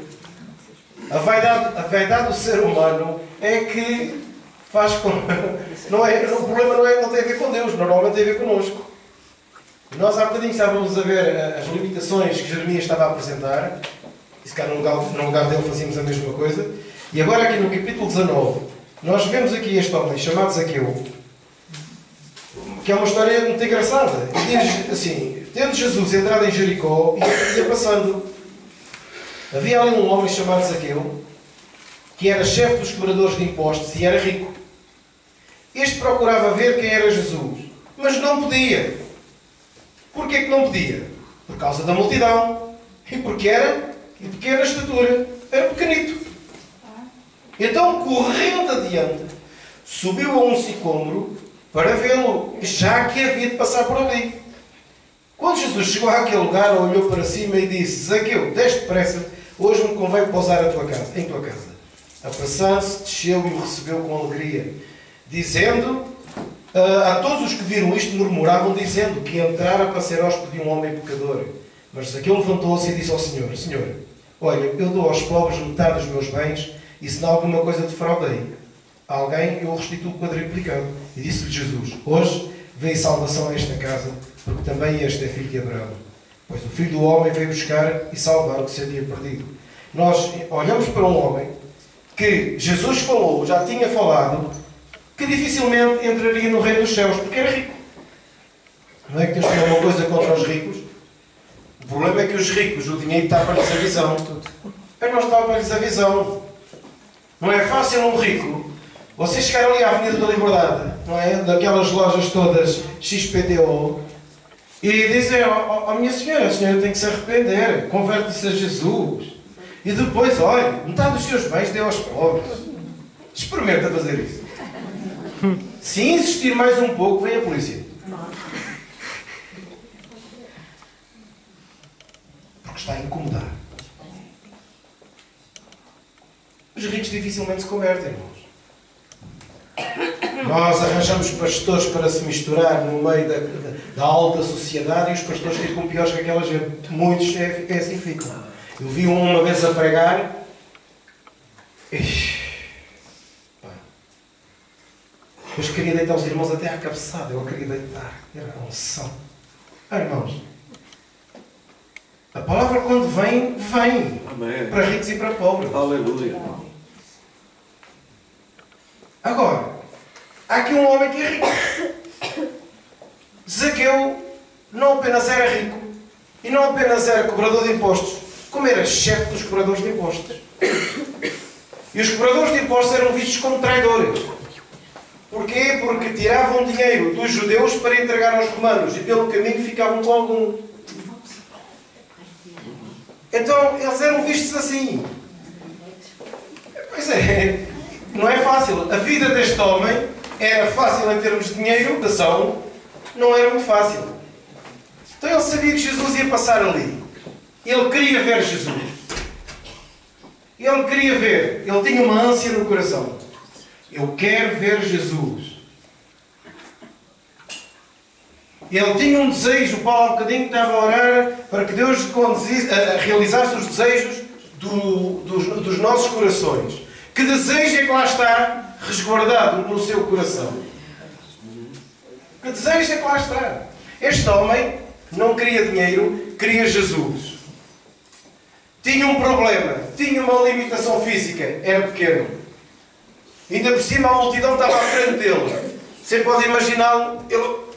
A vaidade do ser humano é que faz com... o problema não tem a ver com Deus, normalmente tem a ver connosco. Nós há bocadinho estávamos a ver as limitações que Jeremias estava a apresentar, e se cá no lugar dele fazíamos a mesma coisa, e agora aqui no capítulo 19, nós vemos aqui este homem chamado Zaqueu, que é uma história muito engraçada. E diz assim, tendo Jesus entrado em Jericó, ia passando. Havia ali um homem chamado Zaqueu, que era chefe dos cobradores de impostos e era rico. Este procurava ver quem era Jesus, mas não podia. Porquê que não podia? Por causa da multidão. E porque era de pequena estatura. Era pequenito. Então, correndo adiante, subiu a um sicômoro para vê-lo, já que havia de passar por ali. Quando Jesus chegou àquele lugar, olhou para cima e disse: Zaqueu, desce depressa, hoje me convém pousar em tua casa. Apressando-se, desceu e o recebeu com alegria, dizendo... a todos os que viram isto murmuravam, dizendo que entrara para ser hóspede de um homem pecador. Mas Zaqueu levantou-se e disse ao Senhor: Senhor, olha, eu dou aos pobres metade dos meus bens, e se não alguma coisa defraudei a alguém, eu o restituo quadriplicado. E disse-lhe Jesus: hoje veio salvação a esta casa, porque também este é filho de Abraão. Pois o Filho do Homem veio buscar e salvar o que se havia perdido. Nós olhamos para um homem que Jesus falou, já tinha falado, que dificilmente entraria no reino dos céus, porque era rico. Não é que Deus tem alguma coisa contra os ricos? O problema é que os ricos, o dinheiro tapa-lhes a visão. Mas nós tapa-lhes a visão. Não é fácil um rico, você chegar ali à Avenida da Liberdade, não é? Daquelas lojas todas XPTO, e dizer: ó minha senhora, a senhora tem que se arrepender, converte-se a Jesus, e depois, olha, metade dos seus bens dê aos pobres. Experimenta fazer isso. Se insistir mais um pouco, vem a polícia. Porque está a incomodar. Os ricos dificilmente se convertem, irmãos. Nós arranjamos pastores para se misturar no meio da alta sociedade e os pastores ficam piores que aquela gente. Muitos assim ficam. Eu vi uma vez a pregar. Depois queria deitar os irmãos até à cabeçada. Eu queria deitar. Era a unção. Irmãos, a palavra quando vem, vem. Amém. Para ricos e para pobres. Aleluia. Agora, há aqui um homem que é rico. Zaqueu não apenas era rico e não apenas era cobrador de impostos, como era chefe dos cobradores de impostos. E os cobradores de impostos eram vistos como traidores. Porquê? Porque tiravam dinheiro dos judeus para entregar aos romanos e pelo caminho ficavam com algum. Então eles eram vistos assim. Pois é, não é fácil. A vida deste homem era fácil em termos de dinheiro, ação, não era muito fácil. Então ele sabia que Jesus ia passar ali. Ele queria ver Jesus. Ele queria ver. Ele tinha uma ânsia no coração. Eu quero ver Jesus. Ele tinha um desejo. O Paulo há um bocadinho estava a orar para que Deus conduzisse, realizasse os desejos dos nossos corações. Que desejo é que lá está resguardado no seu coração? Que desejo é que lá está? Este homem não queria dinheiro, queria Jesus. Tinha um problema, tinha uma limitação física, era pequeno. Ainda por cima a multidão estava à frente dele. Você pode imaginá-lo, ele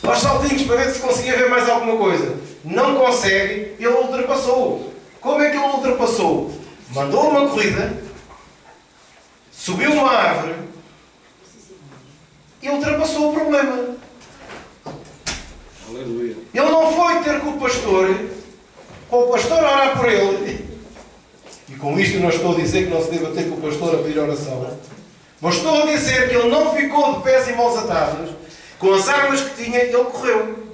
aos saltinhos para ver se conseguia ver mais alguma coisa. Não consegue, ele ultrapassou. Como é que ele ultrapassou? Mandou uma corrida, subiu uma árvore e ultrapassou o problema. Aleluia. Ele não foi ter com o pastor, para o pastor orar por ele. E com isto não estou a dizer que não se deva ter com o pastor a pedir oração. Mas estou a dizer que ele não ficou de pés e mãos atados. Com as armas que tinha, ele correu.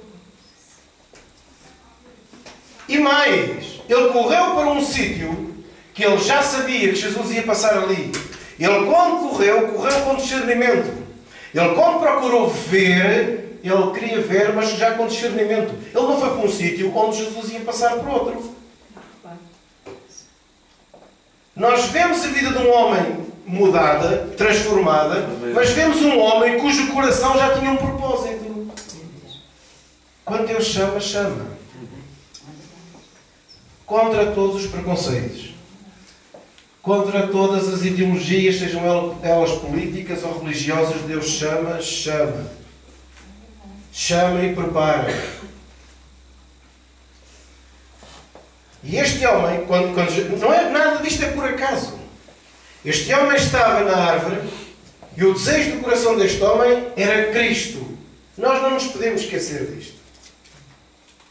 E mais, ele correu para um sítio que ele já sabia que Jesus ia passar ali. Ele quando correu com discernimento. Ele quando procurou ver, ele queria ver, mas já com discernimento. Ele não foi para um sítio onde Jesus ia passar por outro. Nós vemos a vida de um homem mudada, transformada, mas vemos um homem cujo coração já tinha um propósito. Quando Deus chama, chama. Contra todos os preconceitos. Contra todas as ideologias, sejam elas políticas ou religiosas, Deus chama, chama. Chama e prepara. E este homem, não é nada disto é por acaso. Este homem estava na árvore e o desejo do coração deste homem era Cristo. Nós não nos podemos esquecer disto.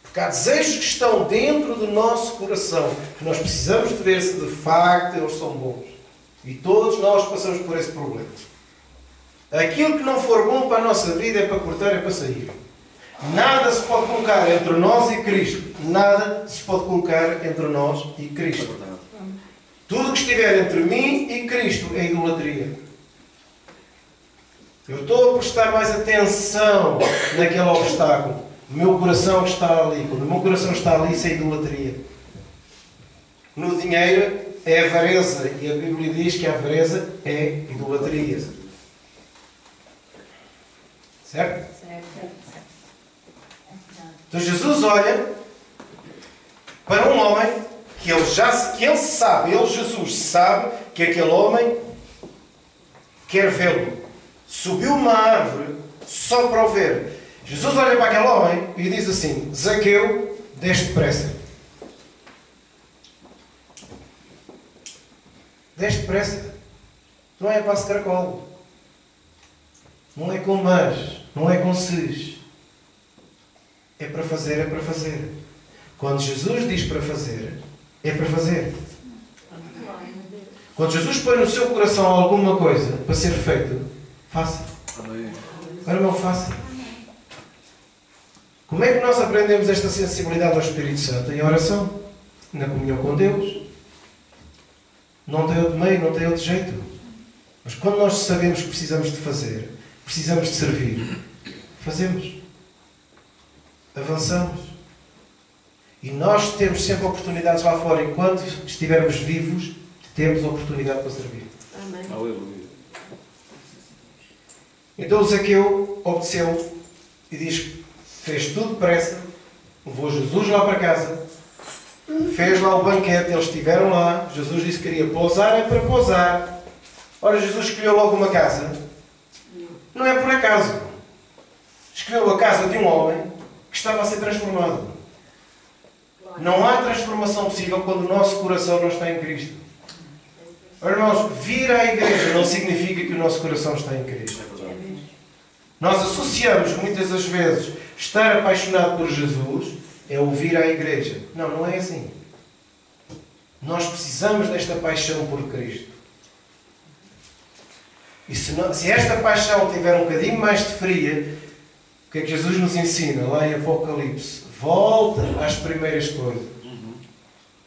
Porque há desejos que estão dentro do nosso coração que nós precisamos de ver se de facto eles são bons. E todos nós passamos por esse problema. Aquilo que não for bom para a nossa vida é para cortar, é para sair. Nada se pode colocar entre nós e Cristo. Nada se pode colocar entre nós e Cristo. Tudo que estiver entre mim e Cristo é idolatria. Eu estou a prestar mais atenção naquele obstáculo. O meu coração está ali. Quando o meu coração está ali, isso é idolatria. No dinheiro é avareza. E a Bíblia diz que a avareza é idolatria. Certo? Então Jesus olha para um homem que ele sabe, Jesus sabe que aquele homem quer vê-lo. Subiu uma árvore só para o ver. Jesus olha para aquele homem e diz assim: Zaqueu, desce depressa. Desce depressa. Não é passo caracol. Não é com mas. Não é com ses. É para fazer, é para fazer. Quando Jesus diz para fazer, é para fazer. Quando Jesus põe no seu coração alguma coisa para ser feito, faça. Agora não faça. Como é que nós aprendemos esta sensibilidade ao Espírito Santo? Em oração, na comunhão com Deus. Não tem outro meio, não tem outro jeito. Mas quando nós sabemos que precisamos de fazer, precisamos de servir, fazemos. Avançamos. E nós temos sempre oportunidades lá fora. Enquanto estivermos vivos, temos oportunidade para servir. Amém. Aleluia. Então o Zaqueu obedeceu e diz que fez tudo depressa, levou Jesus lá para casa, fez lá o banquete, eles estiveram lá, Jesus disse que queria pousar, é para pousar. Ora, Jesus escolheu logo uma casa. Não é por acaso. Escolheu a casa de um homem que estava a ser transformado. Não há transformação possível quando o nosso coração não está em Cristo. Irmãos, vir à igreja não significa que o nosso coração está em Cristo. Nós associamos muitas das vezes estar apaixonado por Jesus é o vir à igreja. Não, não é assim. Nós precisamos desta paixão por Cristo. E se esta paixão tiver um bocadinho mais de fria, o que é que Jesus nos ensina lá em Apocalipse? Volta às primeiras coisas.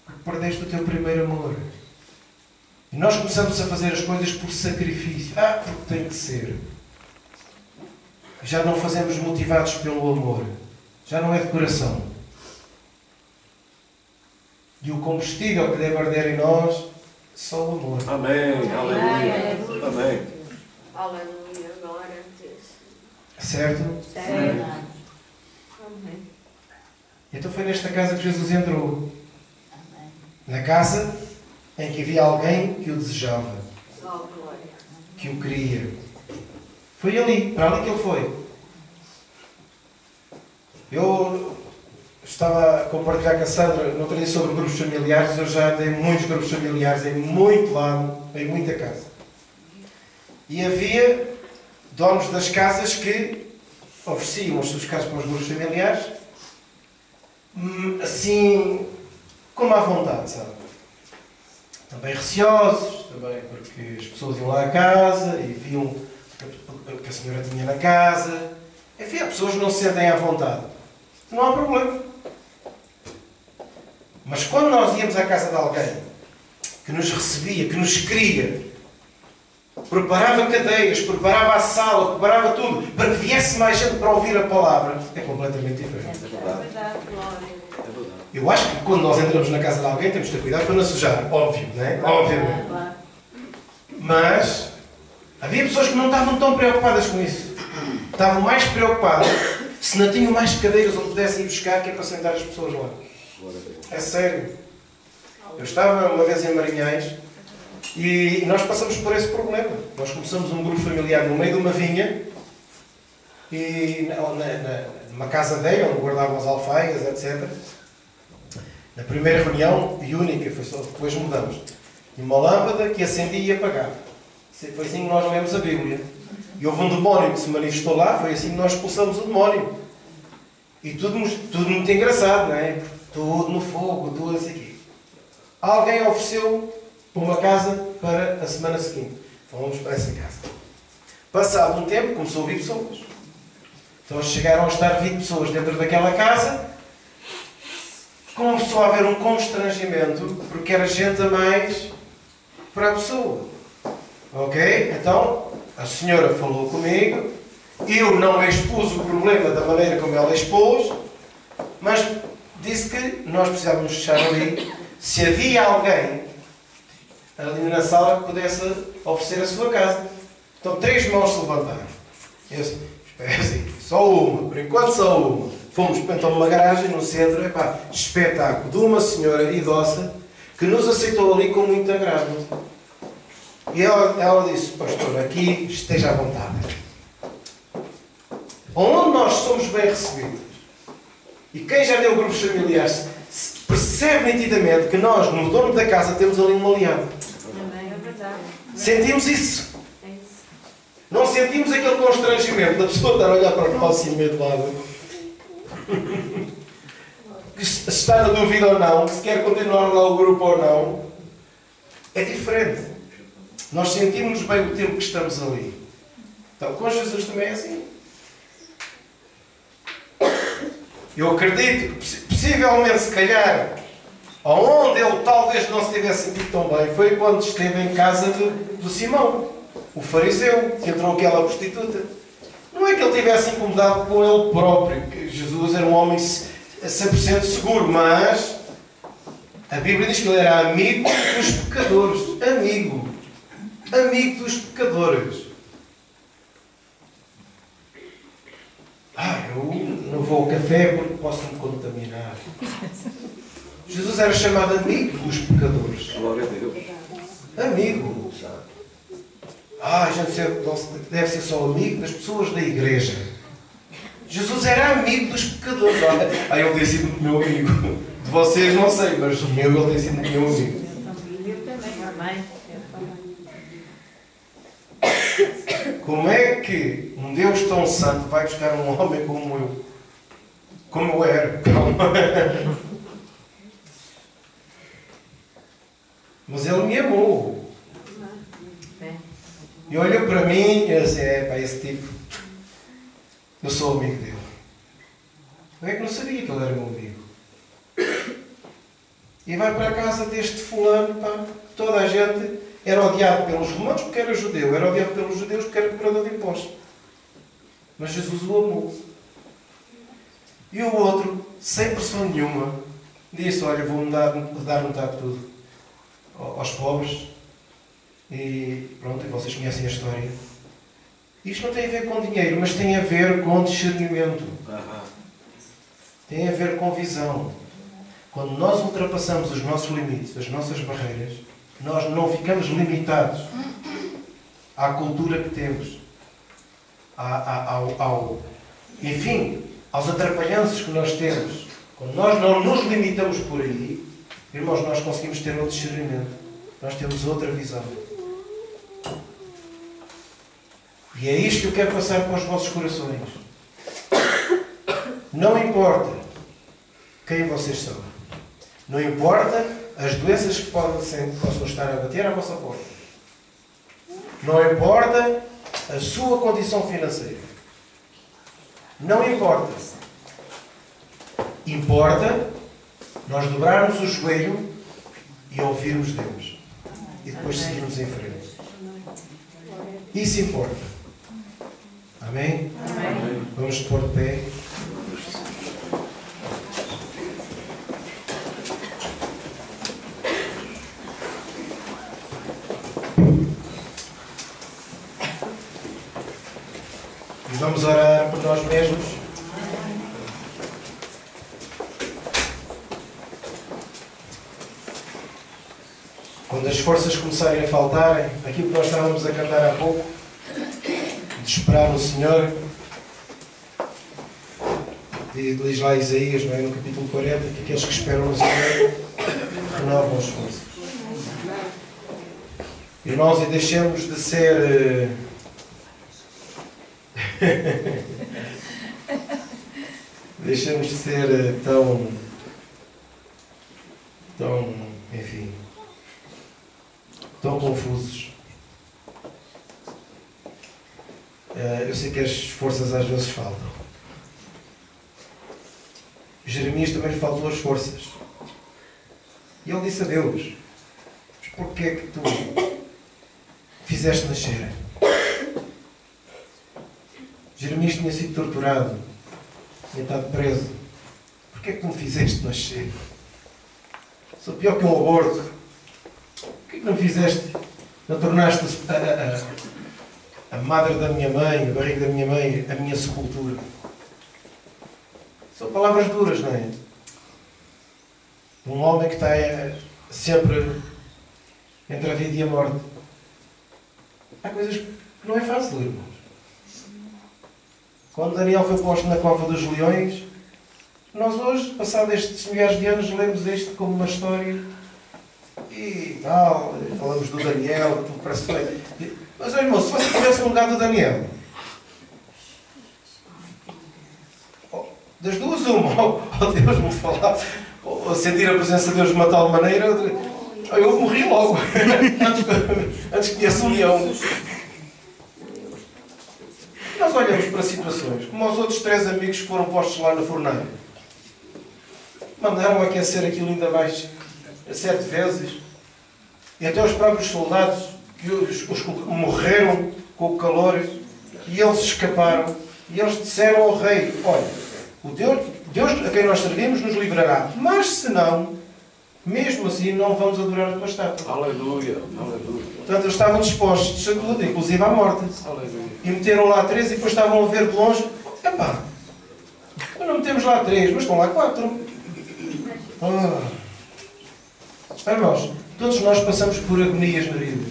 Porque perdeste o teu primeiro amor. E nós começamos a fazer as coisas por sacrifício. Porque tem que ser. Já não fazemos motivados pelo amor. Já não é de coração. E o combustível que deve arder em nós, só o amor. Amém. Aleluia. Amém. Aleluia. Glória a Deus. Certo? Certo. Amém. Então foi nesta casa que Jesus entrou. Na casa em que havia alguém que o desejava. Só glória. Que o queria. Foi ali, para ali que ele foi. Eu estava a compartilhar com a Sandra no outro dia sobre grupos familiares. Eu já dei muitos grupos familiares em muito lado, em muita casa. E havia donos das casas que ofereciam as suas casas para os grupos familiares assim, como à vontade, sabe? Também receosos, também porque as pessoas iam lá à casa e viam o que a senhora tinha na casa. Enfim, há pessoas que não se sentem à vontade. Não há problema. Mas quando nós íamos à casa de alguém que nos recebia, que nos queria, preparava cadeiras, preparava a sala, preparava tudo, para que viesse mais gente para ouvir a palavra, é completamente diferente. Eu acho que quando nós entramos na casa de alguém temos de ter cuidado para não sujar. Óbvio, não é? Obviamente. Mas havia pessoas que não estavam tão preocupadas com isso. Estavam mais preocupadas se não tinham mais cadeiras onde pudessem ir buscar, que é para sentar as pessoas lá. É sério. Eu estava uma vez em Marinhães e nós passamos por esse problema. Nós começamos um grupo familiar no meio de uma vinha e numa casa velha, onde guardavam as alfaias, etc. Na primeira reunião, e única, foi só depois mudamos. E uma lâmpada que acendia e apagava. Foi assim que nós lemos a Bíblia. E houve um demónio que se manifestou lá, foi assim que nós expulsamos o demónio. E tudo muito engraçado, não é? Tudo no fogo, tudo assim aqui. Alguém ofereceu uma casa para a semana seguinte. Fomos para essa casa. Passado um tempo, começou a vir pessoas. Então chegaram a estar 20 pessoas dentro daquela casa. Começou a haver um constrangimento, porque era gente a mais para a pessoa. Ok? Então, a senhora falou comigo, eu não expus o problema da maneira como ela expôs, mas disse que nós precisávamos fechar ali, se havia alguém ali na sala que pudesse oferecer a sua casa. Então, 3 mãos se levantaram. Eu disse, espera assim, só uma, por enquanto só uma. Fomos então numa garagem no centro, espetáculo de uma senhora idosa que nos aceitou ali com muito agrado. E ela disse, pastor, aqui esteja à vontade. Onde nós somos bem recebidos, e quem já deu grupos familiares, percebe nitidamente que nós, no dono da casa, temos ali um aliado. Sentimos isso. Não sentimos aquele constrangimento da pessoa estar a olhar para nós assim meio de lado. Se está na dúvida ou não, se quer continuar lá o grupo ou não, é diferente. Nós sentimos bem o tempo que estamos ali. Então, com Jesus também é assim. Eu acredito que, possivelmente, se calhar, onde ele talvez não se tivesse sentido tão bem, foi quando esteve em casa do Simão, o fariseu, que entrou aquela prostituta. Não é que ele estivesse incomodado com ele próprio, que Jesus era um homem 100% seguro, mas a Bíblia diz que ele era amigo dos pecadores. Amigo dos pecadores. Eu não vou ao café porque posso me contaminar. Jesus era chamado amigo dos pecadores. Glória a Deus. Amigo. A gente deve ser só amigo das pessoas da igreja. Jesus era amigo dos pecadores. Ele tem sido meu amigo. De vocês não sei, mas o meu ele tem sido meu amigo. Eu também, amém. Como é que um Deus tão santo vai buscar um homem como eu? Como eu era? Mas ele me amou. E olhou para mim e disse, pá, esse tipo, eu sou amigo dele. Eu é que não sabia que ele era meu amigo. E vai para a casa deste fulano, pá, toda a gente era odiado pelos romanos porque era judeu, era odiado pelos judeus porque era cobrador de impostos. Mas Jesus o amou. E o outro, sem pressão nenhuma, disse, olha, vou-me dar metade de tudo aos pobres. E pronto, vocês conhecem a história. Isto não tem a ver com dinheiro, mas tem a ver com discernimento. Tem a ver com visão. Quando nós ultrapassamos os nossos limites, as nossas barreiras, nós não ficamos limitados à cultura que temos, enfim, aos atrapalhanços que nós temos. Quando nós não nos limitamos por aí, irmãos, nós conseguimos ter outro discernimento. Nós temos outra visão. E é isto que eu quero passar para os vossos corações. Não importa quem vocês são. Não importa as doenças que possam estar a bater à vossa porta. Não importa a sua condição financeira. Não importa. Importa nós dobrarmos o joelho e ouvirmos Deus. E depois seguirmos em frente. Isso importa. Amém? Amém. Vamos pôr de pé. E vamos orar por nós mesmos. Quando as forças começarem a faltarem, aquilo que nós estávamos a cantar há pouco, de esperar no Senhor, diz lá Isaías, não é? No capítulo 40, que aqueles que esperam no Senhor renovam as forças. Irmãos, e deixemos de ser deixemos de ser tão, enfim, tão confusos. Eu sei que as forças às vezes faltam. Jeremias também lhe faltou as forças. E ele disse a Deus, mas porquê é que tu fizeste nascer? Jeremias tinha sido torturado, tinha estado preso. Porquê é que tu me fizeste nascer? Sou pior que um aborto. Porquê é que não fizeste, não tornaste a madre da minha mãe, a barriga da minha mãe, a minha sepultura? São palavras duras, não é? Um homem que está sempre entre a vida e a morte. Há coisas que não é fácil, irmãos. Quando Daniel foi posto na cova dos leões, nós hoje, passados estes milhares de anos, lemos isto como uma história e tal, falamos do Daniel, tudo parece feio. Mas, irmão, se você tivesse no lugar do Daniel, das duas uma, ou Deus me falar, ou sentir a presença de Deus de uma tal maneira, eu morri logo, antes que conheça o leão. Nós olhamos para situações, como os outros 3 amigos que foram postos lá na fornalha. Mandaram aquecer aquilo ainda mais 7 vezes. E até os próprios soldados que os morreram com o calor e eles escaparam. E eles disseram ao rei, olha, o Deus a quem nós servimos nos livrará. Mas se não, mesmo assim não vamos adorar a tua estátua. Aleluia, aleluia. Portanto, eles estavam dispostos a tudo, inclusive à morte. Aleluia. E meteram lá 3 e depois estavam a ver de longe. Epá, nós não metemos lá 3, mas estão lá 4. Irmãos, todos nós passamos por agonias na vida.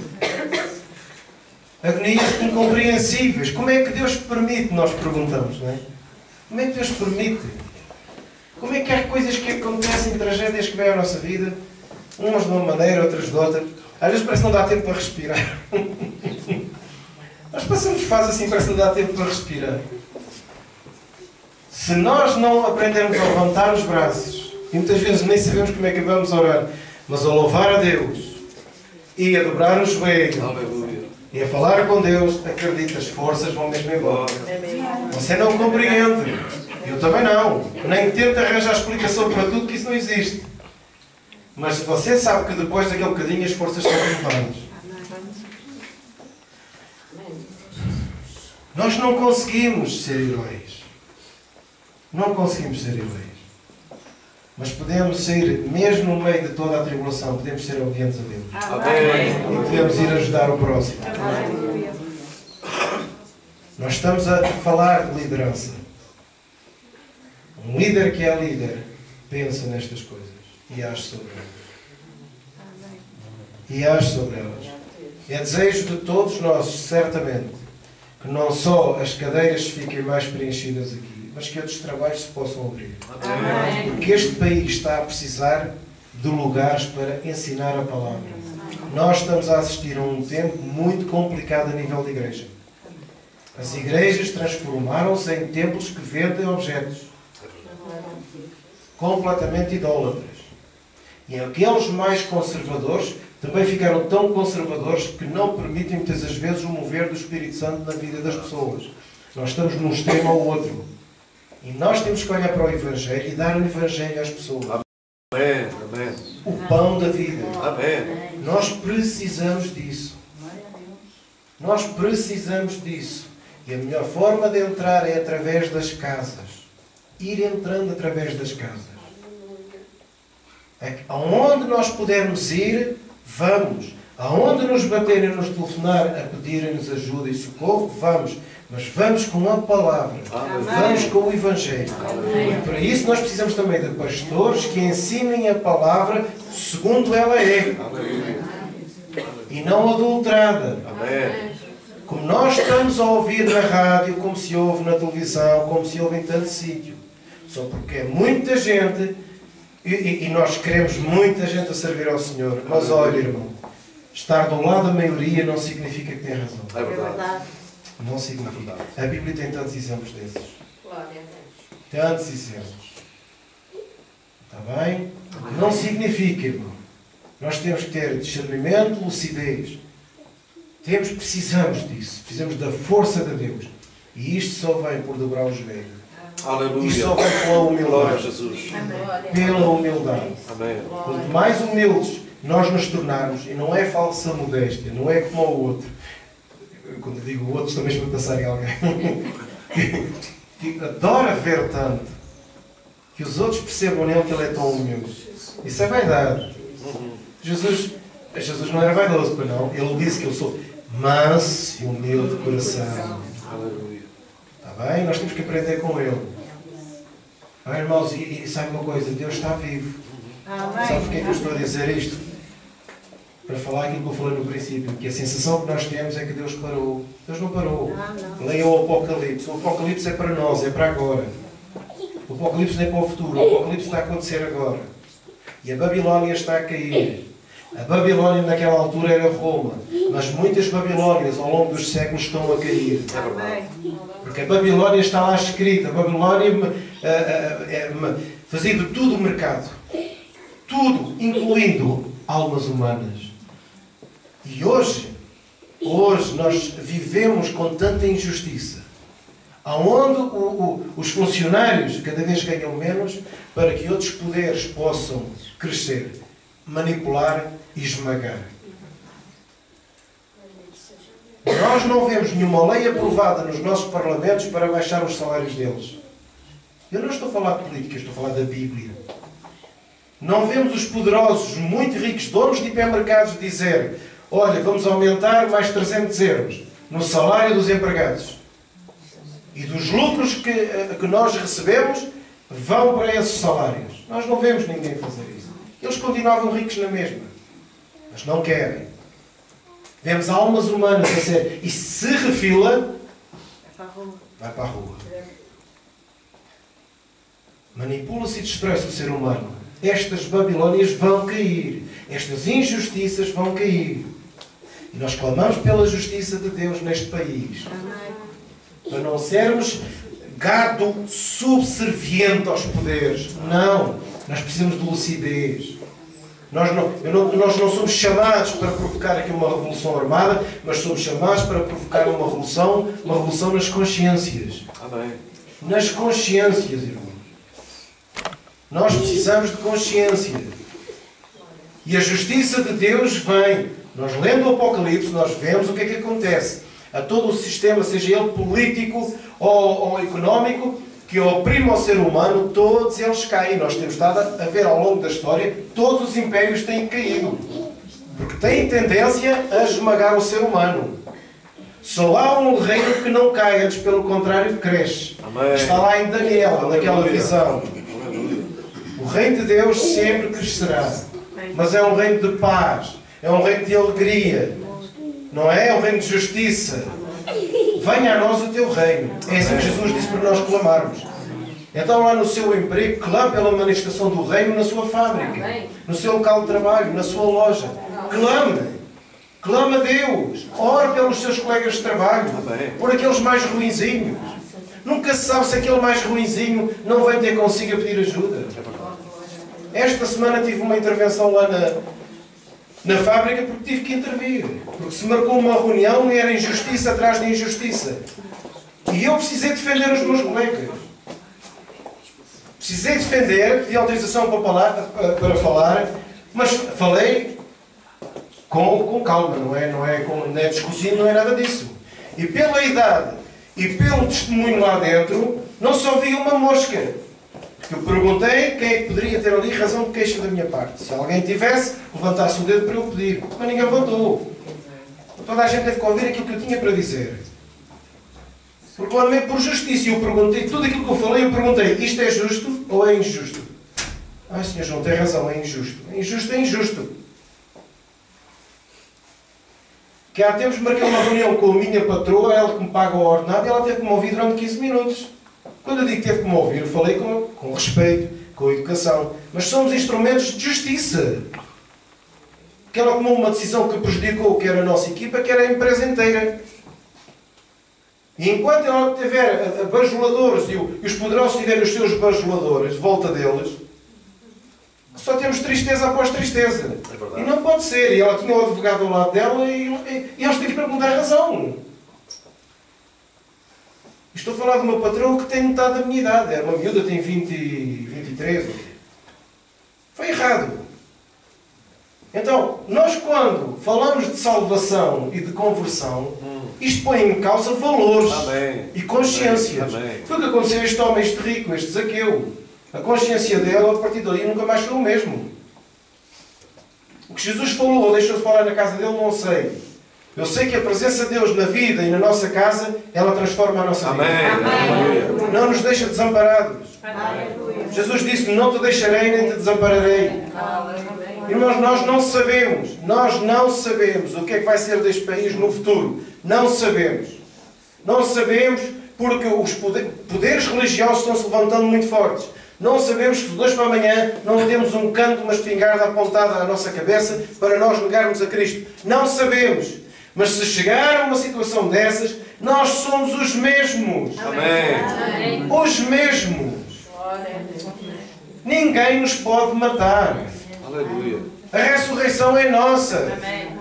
Agonias incompreensíveis. Como é que Deus permite? Nós perguntamos, não é? Como é que Deus permite? Como é que há coisas que acontecem, tragédias que vêm à nossa vida, umas de uma maneira, outras de outra. Às vezes parece que não dá tempo para respirar. Nós passamos fase assim, parece que não dá tempo para respirar. Se nós não aprendermos a levantar os braços, e muitas vezes nem sabemos como é que vamos orar, mas a louvar a Deus e a dobrar o joelho, Aleluia. E a falar com Deus, acredita, as forças vão mesmo embora. Você não compreende. Eu também não. Nem tento arranjar explicação para tudo, que isso não existe. Mas você sabe que depois daquele bocadinho as forças estão renovadas. Nós não conseguimos ser heróis. Não conseguimos ser heróis. Mas podemos ser, mesmo no meio de toda a tribulação, podemos ser obedientes a Deus. Amém. E podemos ir ajudar o próximo. Nós estamos a falar de liderança. Um líder que é líder pensa nestas coisas e age sobre elas. E age sobre elas. É desejo de todos nós, certamente, que não só as cadeiras fiquem mais preenchidas aqui, mas que outros trabalhos se possam abrir. Porque este país está a precisar de lugares para ensinar a palavra. Nós estamos a assistir a um tempo muito complicado a nível de igreja. As igrejas transformaram-se em templos que vendem objetos. Completamente idólatras. E aqueles mais conservadores também ficaram tão conservadores que não permitem muitas das vezes o mover do Espírito Santo na vida das pessoas. Nós estamos num extremo ao outro. E nós temos que olhar para o Evangelho e dar o Evangelho às pessoas. Amém. Amém. O pão da vida. Amém. Nós precisamos disso. Nós precisamos disso. E a melhor forma de entrar é através das casas. Ir entrando através das casas. Aonde nós pudermos ir, vamos. Aonde nos baterem, nos telefonar a pedirem-nos ajuda e socorro, vamos. Mas vamos com a palavra. Amém. Vamos com o Evangelho. Amém. E para isso nós precisamos também de pastores que ensinem a palavra segundo ela é. Amém. E não adulterada. Amém. Como nós estamos a ouvir na rádio, como se ouve na televisão, como se ouve em tanto sítio. Só porque é muita gente, e nós queremos muita gente a servir ao Senhor. Mas olha, irmão, estar do lado da maioria não significa que tem razão. É verdade. Não significa. A Bíblia tem tantos exemplos desses. Glória a Deus. Tantos exemplos. Está bem? Não significa, irmão. Nós temos que ter discernimento, lucidez. Precisamos disso. Precisamos da força de Deus. E isto só vem por dobrar o joelho. Aleluia. Isto só vem pela humildade. Glória a Jesus. Pela humildade. Amém. Quanto mais humildes nós nos tornarmos, e não é falsa modéstia, não é como o outro. Quando eu digo outros, também estou a pensar em alguém que adora ver tanto que os outros percebam nele que ele é tão humilde. Isso é vaidade. Jesus não era vaidoso, para não. Ele disse que eu sou manso e humilde de coração. Aleluia. Está bem? Nós temos que aprender com ele. Ah, irmãos, e sabe uma coisa? Deus está vivo. Sabe porquê que eu estou a dizer isto? Para falar aquilo que eu falei no princípio, que a sensação que nós temos é que Deus parou. Deus não parou. Leiam o Apocalipse. O Apocalipse é para nós, é para agora. O Apocalipse não é para o futuro. O Apocalipse está a acontecer agora. E a Babilónia está a cair. A Babilónia naquela altura era Roma. Mas muitas Babilónias ao longo dos séculos estão a cair. Porque a Babilónia está lá escrita. A Babilónia fazia de tudo o mercado. Tudo, incluindo almas humanas. E hoje nós vivemos com tanta injustiça. Aonde os funcionários cada vez ganham menos para que outros poderes possam crescer, manipular e esmagar. Nós não vemos nenhuma lei aprovada nos nossos parlamentos para baixar os salários deles. Eu não estou a falar de política, estou a falar da Bíblia. Não vemos os poderosos, muito ricos, donos de hipermercados dizer: olha, vamos aumentar mais 300 euros no salário dos empregados. E dos lucros que nós recebemos vão para esses salários. Nós não vemos ninguém fazer isso. Eles continuavam ricos na mesma. Mas não querem. Vemos almas humanas a ser. E se refila, vai para a rua. Manipula-se e destrói-se o ser humano. Estas Babilónias vão cair. Estas injustiças vão cair. E nós clamamos pela justiça de Deus neste país. Para não sermos gado subserviente aos poderes. Não. Nós precisamos de lucidez. Nós não somos chamados para provocar aqui uma revolução armada, mas somos chamados para provocar uma revolução nas consciências. Amém. Nas consciências, irmãos. Nós precisamos de consciência. E a justiça de Deus vem. Nós lendo o Apocalipse, nós vemos o que é que acontece. A todo o sistema, seja ele político ou económico, que oprime ao ser humano, todos eles caem. Nós temos estado a ver ao longo da história, todos os impérios têm caído. Porque têm tendência a esmagar o ser humano. Só há um reino que não cai, antes pelo contrário cresce. Amém. Está lá em Daniel, naquela visão. O reino de Deus sempre crescerá. Mas é um reino de paz. É um reino de alegria. Não é? É um reino de justiça. Venha a nós o teu reino. É assim que Jesus disse para nós clamarmos. Então lá no seu emprego, clame pela manifestação do reino na sua fábrica, no seu local de trabalho, na sua loja. Clame. Clame a Deus. Ore pelos seus colegas de trabalho. Por aqueles mais ruinzinhos. Nunca se sabe se aquele mais ruinzinho não vem ter consigo a pedir ajuda. Esta semana tive uma intervenção lá na fábrica porque tive que intervir. Porque se marcou uma reunião e era injustiça atrás de injustiça. E eu precisei defender os meus colegas. Precisei defender, pedi autorização para falar, mas falei com calma, não é discutindo, não é nada disso. E pela idade e pelo testemunho lá dentro, não só vi uma mosca. Eu perguntei quem é que poderia ter ali razão de queixa da minha parte. Se alguém tivesse, levantasse o dedo para eu pedir. Mas ninguém levantou. Toda a gente teve que ouvir aquilo que eu tinha para dizer. Proclamei por justiça. E eu perguntei, tudo aquilo que eu falei, eu perguntei, isto é justo ou é injusto? Ah, Sr. João, tem razão, é injusto. É injusto, é injusto. Que há tempos marquei uma reunião com a minha patroa, ela que me paga o ordenado, e ela teve que me ouvir durante 15 minutos. Quando eu digo que teve que me ouvir, eu falei com respeito, com educação. Mas somos instrumentos de justiça. Que ela tomou uma decisão que prejudicou quer a nossa equipa, quer a empresa inteira. E enquanto ela tiver bajuladores e os poderosos tiverem os seus bajuladores de volta deles, só temos tristeza após tristeza. E não pode ser. E ela tinha o advogado ao lado dela e eles têm que perguntar a razão. Estou a falar de uma patroa que tem metade da minha idade. É uma miúda, tem 23. Foi errado. Então, nós quando falamos de salvação e de conversão, isto põe em causa valores e consciências. Foi o que aconteceu a este homem, este rico, este Zaqueu. A consciência dele, a partir dali, nunca mais foi o mesmo. O que Jesus falou ou deixou de falar na casa dele, não sei. Eu sei que a presença de Deus na vida e na nossa casa, ela transforma a nossa vida. Amém. Não nos deixa desamparados. Amém. Jesus disse, não te deixarei nem te desampararei. Irmãos, nós não sabemos o que é que vai ser deste país no futuro. Não sabemos. Não sabemos porque os poderes religiosos estão se levantando muito fortes. Não sabemos que de hoje para amanhã não temos um canto, uma espingarda apontada à nossa cabeça para nós negarmos a Cristo. Não sabemos. Mas se chegar a uma situação dessas, nós somos os mesmos. Amém. Os mesmos. Ninguém nos pode matar. Aleluia. A ressurreição é nossa. Amém.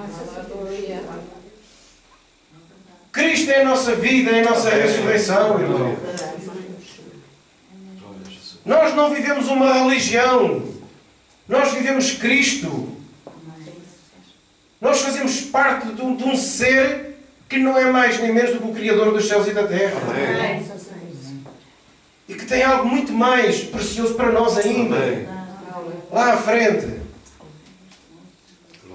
Cristo é a nossa vida, é a nossa ressurreição, irmão. Nós não vivemos uma religião. Nós vivemos Cristo. Nós fazemos parte de um ser que não é mais nem menos do que o Criador dos céus e da terra. Amém. E que tem algo muito mais precioso para nós ainda. Amém. Lá à frente.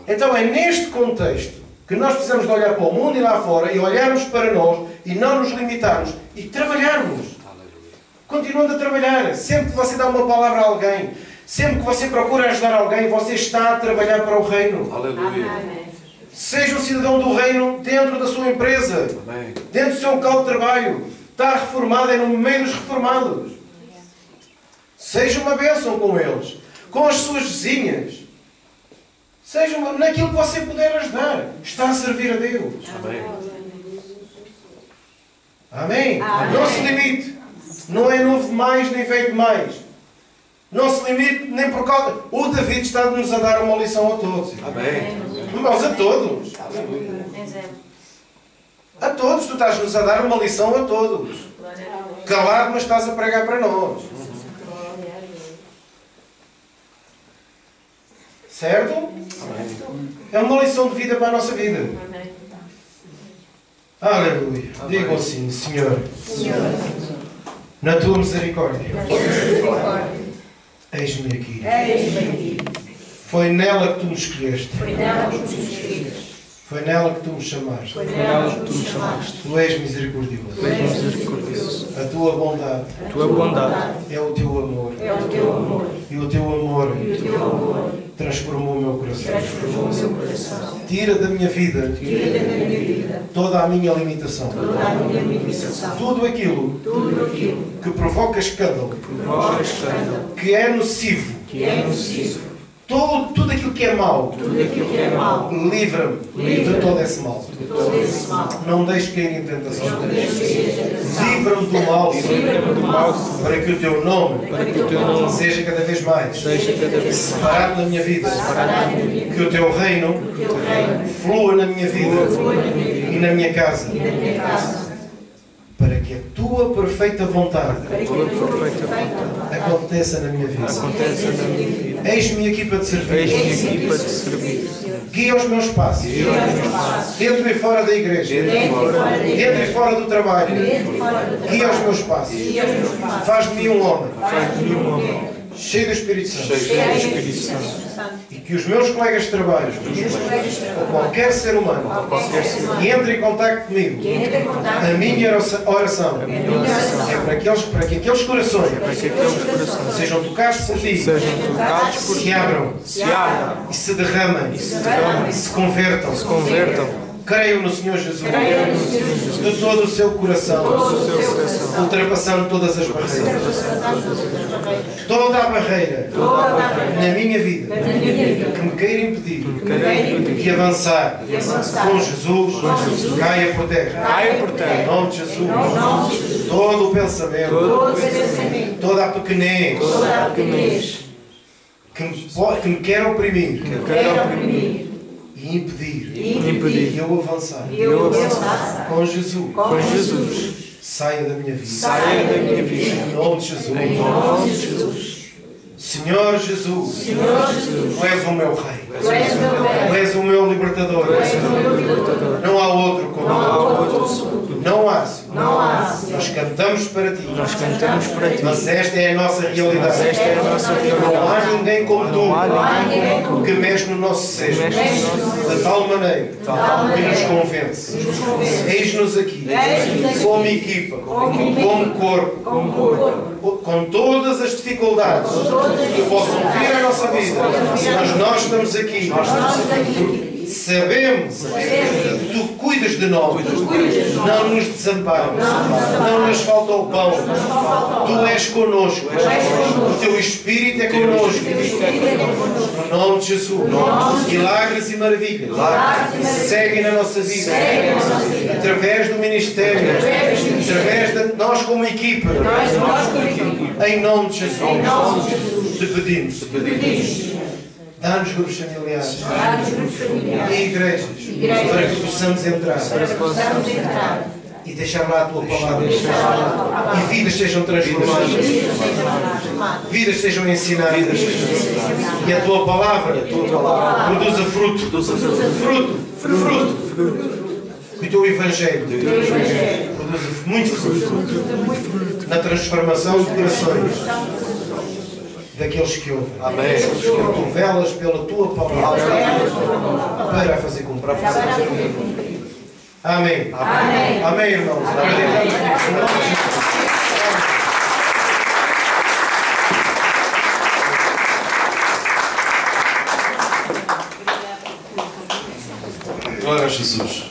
Então é neste contexto que nós precisamos de olhar para o mundo e lá fora e olharmos para nós e não nos limitarmos e trabalharmos. Continuando a trabalhar. Sempre que você dá uma palavra a alguém, sempre que você procura ajudar alguém, você está a trabalhar para o reino. Aleluia. Seja um cidadão do reino dentro da sua empresa. Amém. Dentro do seu local de trabalho. Está reformado, é no meio dos reformados. Seja uma bênção com eles. Com as suas vizinhas. Seja naquilo que você puder ajudar. Está a servir a Deus. Amém. Amém. Amém. Não se limite. Não é novo demais, nem velho demais. Não se limite nem por causa... O David está-nos a dar uma lição a todos. Amém. Irmãos, a todos. A todos. Tu estás-nos a dar uma lição a todos. Calado, mas estás a pregar para nós. Certo? É uma lição de vida para a nossa vida. Aleluia. Digam assim, Senhor, na tua misericórdia, eis-me aqui. Foi nela que tu me escolheste. Foi nela que tu me chamaste. Tu és misericordioso. A tua bondade é o teu amor. E o teu amor transformou o meu coração. Tira da minha vida toda a minha limitação. Tudo aquilo que provoca escândalo, que é nocivo. Tudo aquilo que é mau, livra-me de todo esse mal. Não deixes cair em tentação. Livra-me do mal, para que o teu nome seja cada vez mais separado na minha vida. Que o teu reino flua na minha vida e na minha casa. Para que a tua perfeita vontade aconteça na minha vida. Eis-me aqui para te servir. Guia os meus passos. Dentro e fora da igreja. Dentro e fora do trabalho. Guia os meus passos. Faz-me um homem. Cheio do Espírito Santo. E que os meus colegas de trabalho, ou qualquer ser humano, que entre em contacto comigo, a minha oração é para que aqueles corações sejam tocados por ti, se abram e se derramem, e se convertam. Creiam no Senhor Jesus de todo o seu coração, ultrapassando todas as barreiras. Toda a barreira na minha vida que me queira impedir de avançar com Jesus, caia por terra. Em nome de Jesus. Todo o pensamento, toda a pequenez que me quer oprimir e impedir de eu avançar com Jesus. Saia da minha vida. Em nome de Jesus. Senhor Jesus, Tu és o meu Rei. Tu és o meu libertador. Não há outro como Tu. Não há. Nós cantamos para Ti. Mas esta é a nossa realidade. Não há ninguém como Tu que mexe no nosso ser de tal maneira que nos convence. Eis-nos aqui como equipa, como corpo, com todas as dificuldades que possam vir à nossa vida. Mas nós estamos aqui. Sabemos que Tu cuidas de nós, não nos desamparas, não nos falta o pão. Tu és connosco, o Teu Espírito é connosco. No nome de Jesus, milagres e maravilhas seguem na nossa vida, através do ministério, através de nós como equipa. Em nome de Jesus, Te pedimos. Dá-nos grupos familiares e igrejas para que possamos entrar e deixar lá a Tua palavra e vidas sejam transformadas, vidas sejam ensinadas e a Tua palavra produza fruto, que o Teu Evangelho produza muito fruto na transformação de corações daqueles que ouvem. Amém. Tu velas pela Tua palavra para a fazer cumprir. Amém. Amém, irmãos. Glória a Jesus.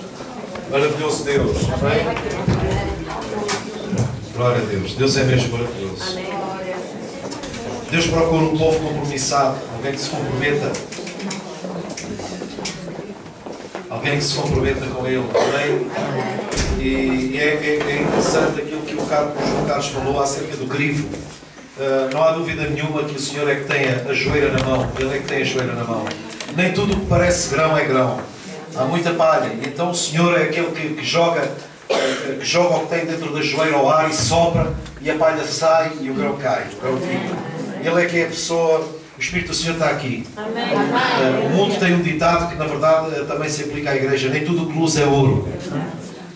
Maravilhoso Deus. Amém? Glória a Deus. Deus é mesmo maravilhoso. Deus procura um povo compromissado, alguém que se comprometa. Alguém que se comprometa com Ele. Amém? E é interessante aquilo que o João Carlos falou acerca do crivo. não há dúvida nenhuma que o Senhor é que tem a joeira na mão. Ele é que tem a joeira na mão. Nem tudo o que parece grão é grão. Há muita palha. E então o Senhor é aquele que joga o que tem dentro da joeira ao ar e sopra, e a palha sai e o grão cai. O grão fica. Ele é que é a pessoa. O Espírito do Senhor está aqui. O mundo tem um ditado que na verdade também se aplica à igreja. Nem tudo o que luz é ouro.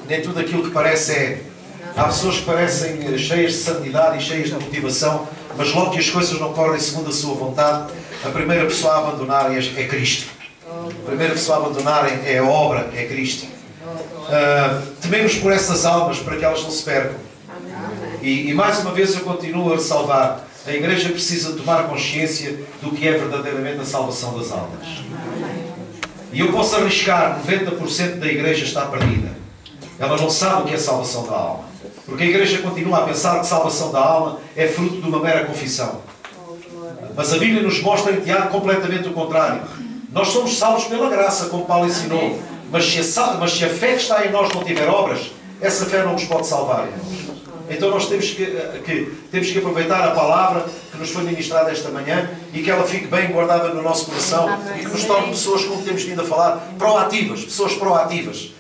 Nem tudo aquilo que parece é. Há pessoas que parecem cheias de santidade e cheias de motivação, mas logo que as coisas não correm segundo a sua vontade, a primeira pessoa a abandonar é Cristo. A primeira pessoa a abandonar é a obra, é Cristo. Tememos por essas almas para que elas não se percam. E mais uma vez eu continuo a ressalvar: a igreja precisa tomar consciência do que é verdadeiramente a salvação das almas. E eu posso arriscar, 90% da igreja está perdida. Ela não sabe o que é a salvação da alma. Porque a igreja continua a pensar que salvação da alma é fruto de uma mera confissão. Mas a Bíblia nos mostra em Tiago completamente o contrário. Nós somos salvos pela graça, como Paulo ensinou. Mas se a fé que está em nós não tiver obras, essa fé não nos pode salvar, irmãos. Então nós temos que aproveitar a palavra que nos foi ministrada esta manhã e que ela fique bem guardada no nosso coração e que nos torne pessoas, como temos vindo a falar, proativas, pessoas proativas.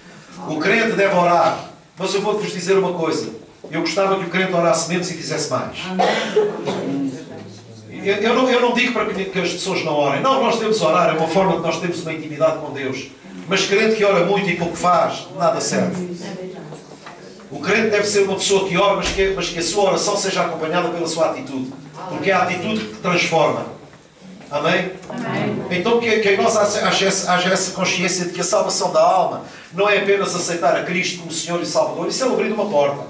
O crente deve orar, mas eu vou-vos dizer uma coisa: eu gostava que o crente orasse menos e fizesse mais. Eu não digo para que as pessoas não orem. Não, nós devemos orar, é uma forma de nós termos uma intimidade com Deus. Mas crente que ora muito e pouco faz, nada serve. O crente deve ser uma pessoa que ora, mas que a sua oração seja acompanhada pela sua atitude. Porque é a atitude que transforma. Amém? Amém. Então que em nós haja essa consciência de que a salvação da alma não é apenas aceitar a Cristo como Senhor e Salvador. Isso é abrir uma porta.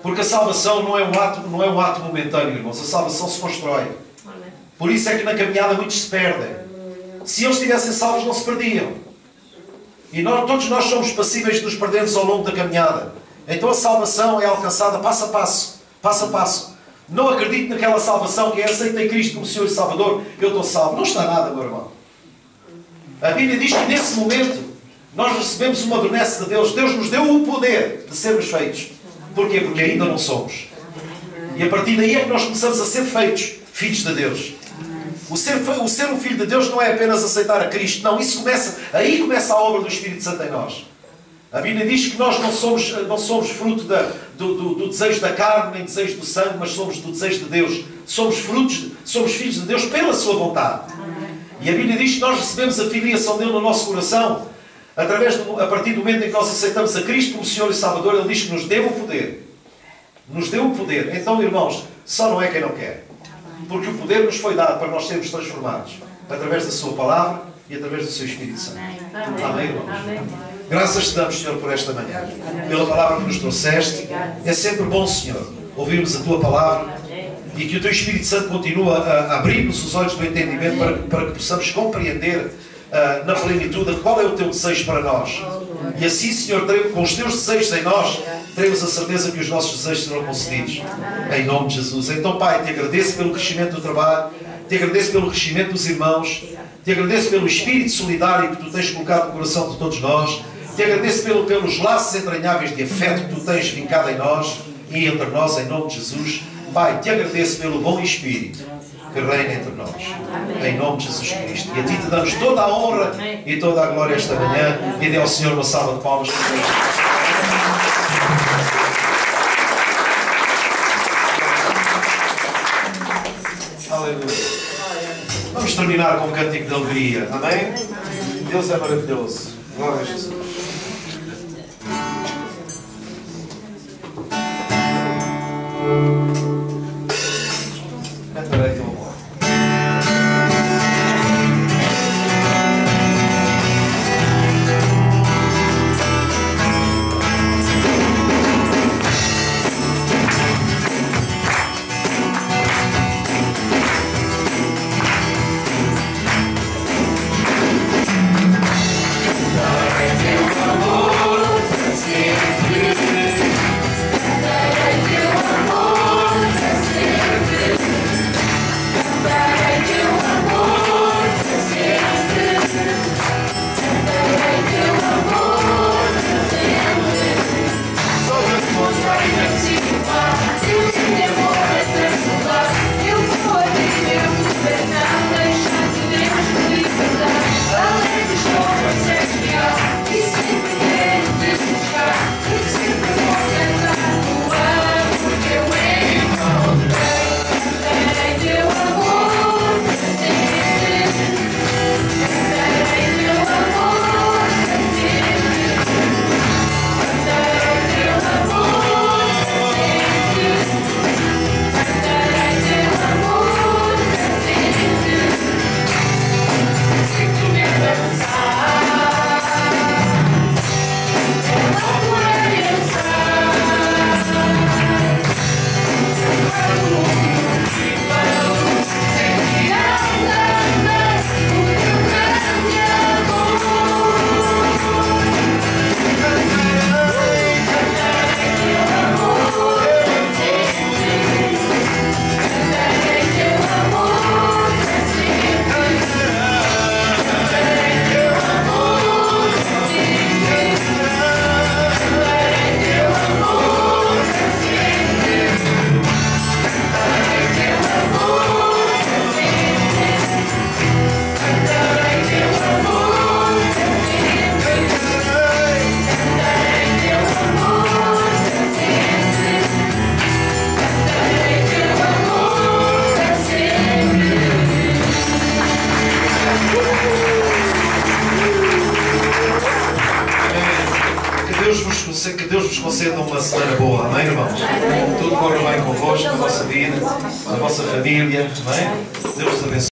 Porque a salvação não é um ato momentâneo, irmãos. A salvação se constrói. Por isso é que na caminhada muitos se perdem. Se eles estivessem salvos, não se perdiam. E todos nós somos passíveis de nos perdermos ao longo da caminhada. Então a salvação é alcançada passo a passo. Passo a passo. Não acredito naquela salvação que é aceitei Cristo como Senhor e Salvador, eu estou salvo. Não está nada, meu irmão. A Bíblia diz que nesse momento nós recebemos uma benesse de Deus. Deus nos deu o poder de sermos feitos. Porquê? Porque ainda não somos. E a partir daí é que nós começamos a ser feitos filhos de Deus. O ser um filho de Deus não é apenas aceitar a Cristo. Não, aí começa a obra do Espírito Santo em nós. A Bíblia diz que nós não somos fruto do desejo da carne, nem desejo do sangue, mas somos do desejo de Deus. Somos filhos de Deus pela sua vontade. E a Bíblia diz que nós recebemos a filiação dele no nosso coração a partir do momento em que nós aceitamos a Cristo como Senhor e Salvador. Ele diz que nos deu o poder. Nos deu o poder. Então, irmãos, só não é quem não quer. Porque o poder nos foi dado para nós sermos transformados através da sua palavra e através do seu Espírito Santo. Amém, irmãos? Graças te damos, Senhor, por esta manhã, pela palavra que nos trouxeste. É sempre bom, Senhor, ouvirmos a tua palavra e que o teu Espírito Santo continue a abrir-nos os olhos do entendimento para que possamos compreender na plenitude qual é o teu desejo para nós. E assim, Senhor, com os teus desejos em nós, teremos a certeza que os nossos desejos serão concedidos. Em nome de Jesus. Então, Pai, te agradeço pelo crescimento do trabalho, te agradeço pelo crescimento dos irmãos, te agradeço pelo espírito solidário que tu tens colocado no coração de todos nós, te agradeço pelos laços entranháveis de afeto que tu tens vincado em nós e entre nós, em nome de Jesus. Pai, te agradeço pelo bom Espírito que reina entre nós. Em nome de Jesus Cristo. E a ti te damos toda a honra e toda a glória esta manhã. E dê ao Senhor uma salva de palmas. Aleluia. Vamos terminar com um cântico de alegria. Amém? Deus é maravilhoso. Glória a Jesus. Cantarei teu amor. Glory que Deus vos conceda uma semana boa, amém, irmãos? Tudo corra bem convosco, na vossa vida, na vossa família, amém? Deus vos abençoe.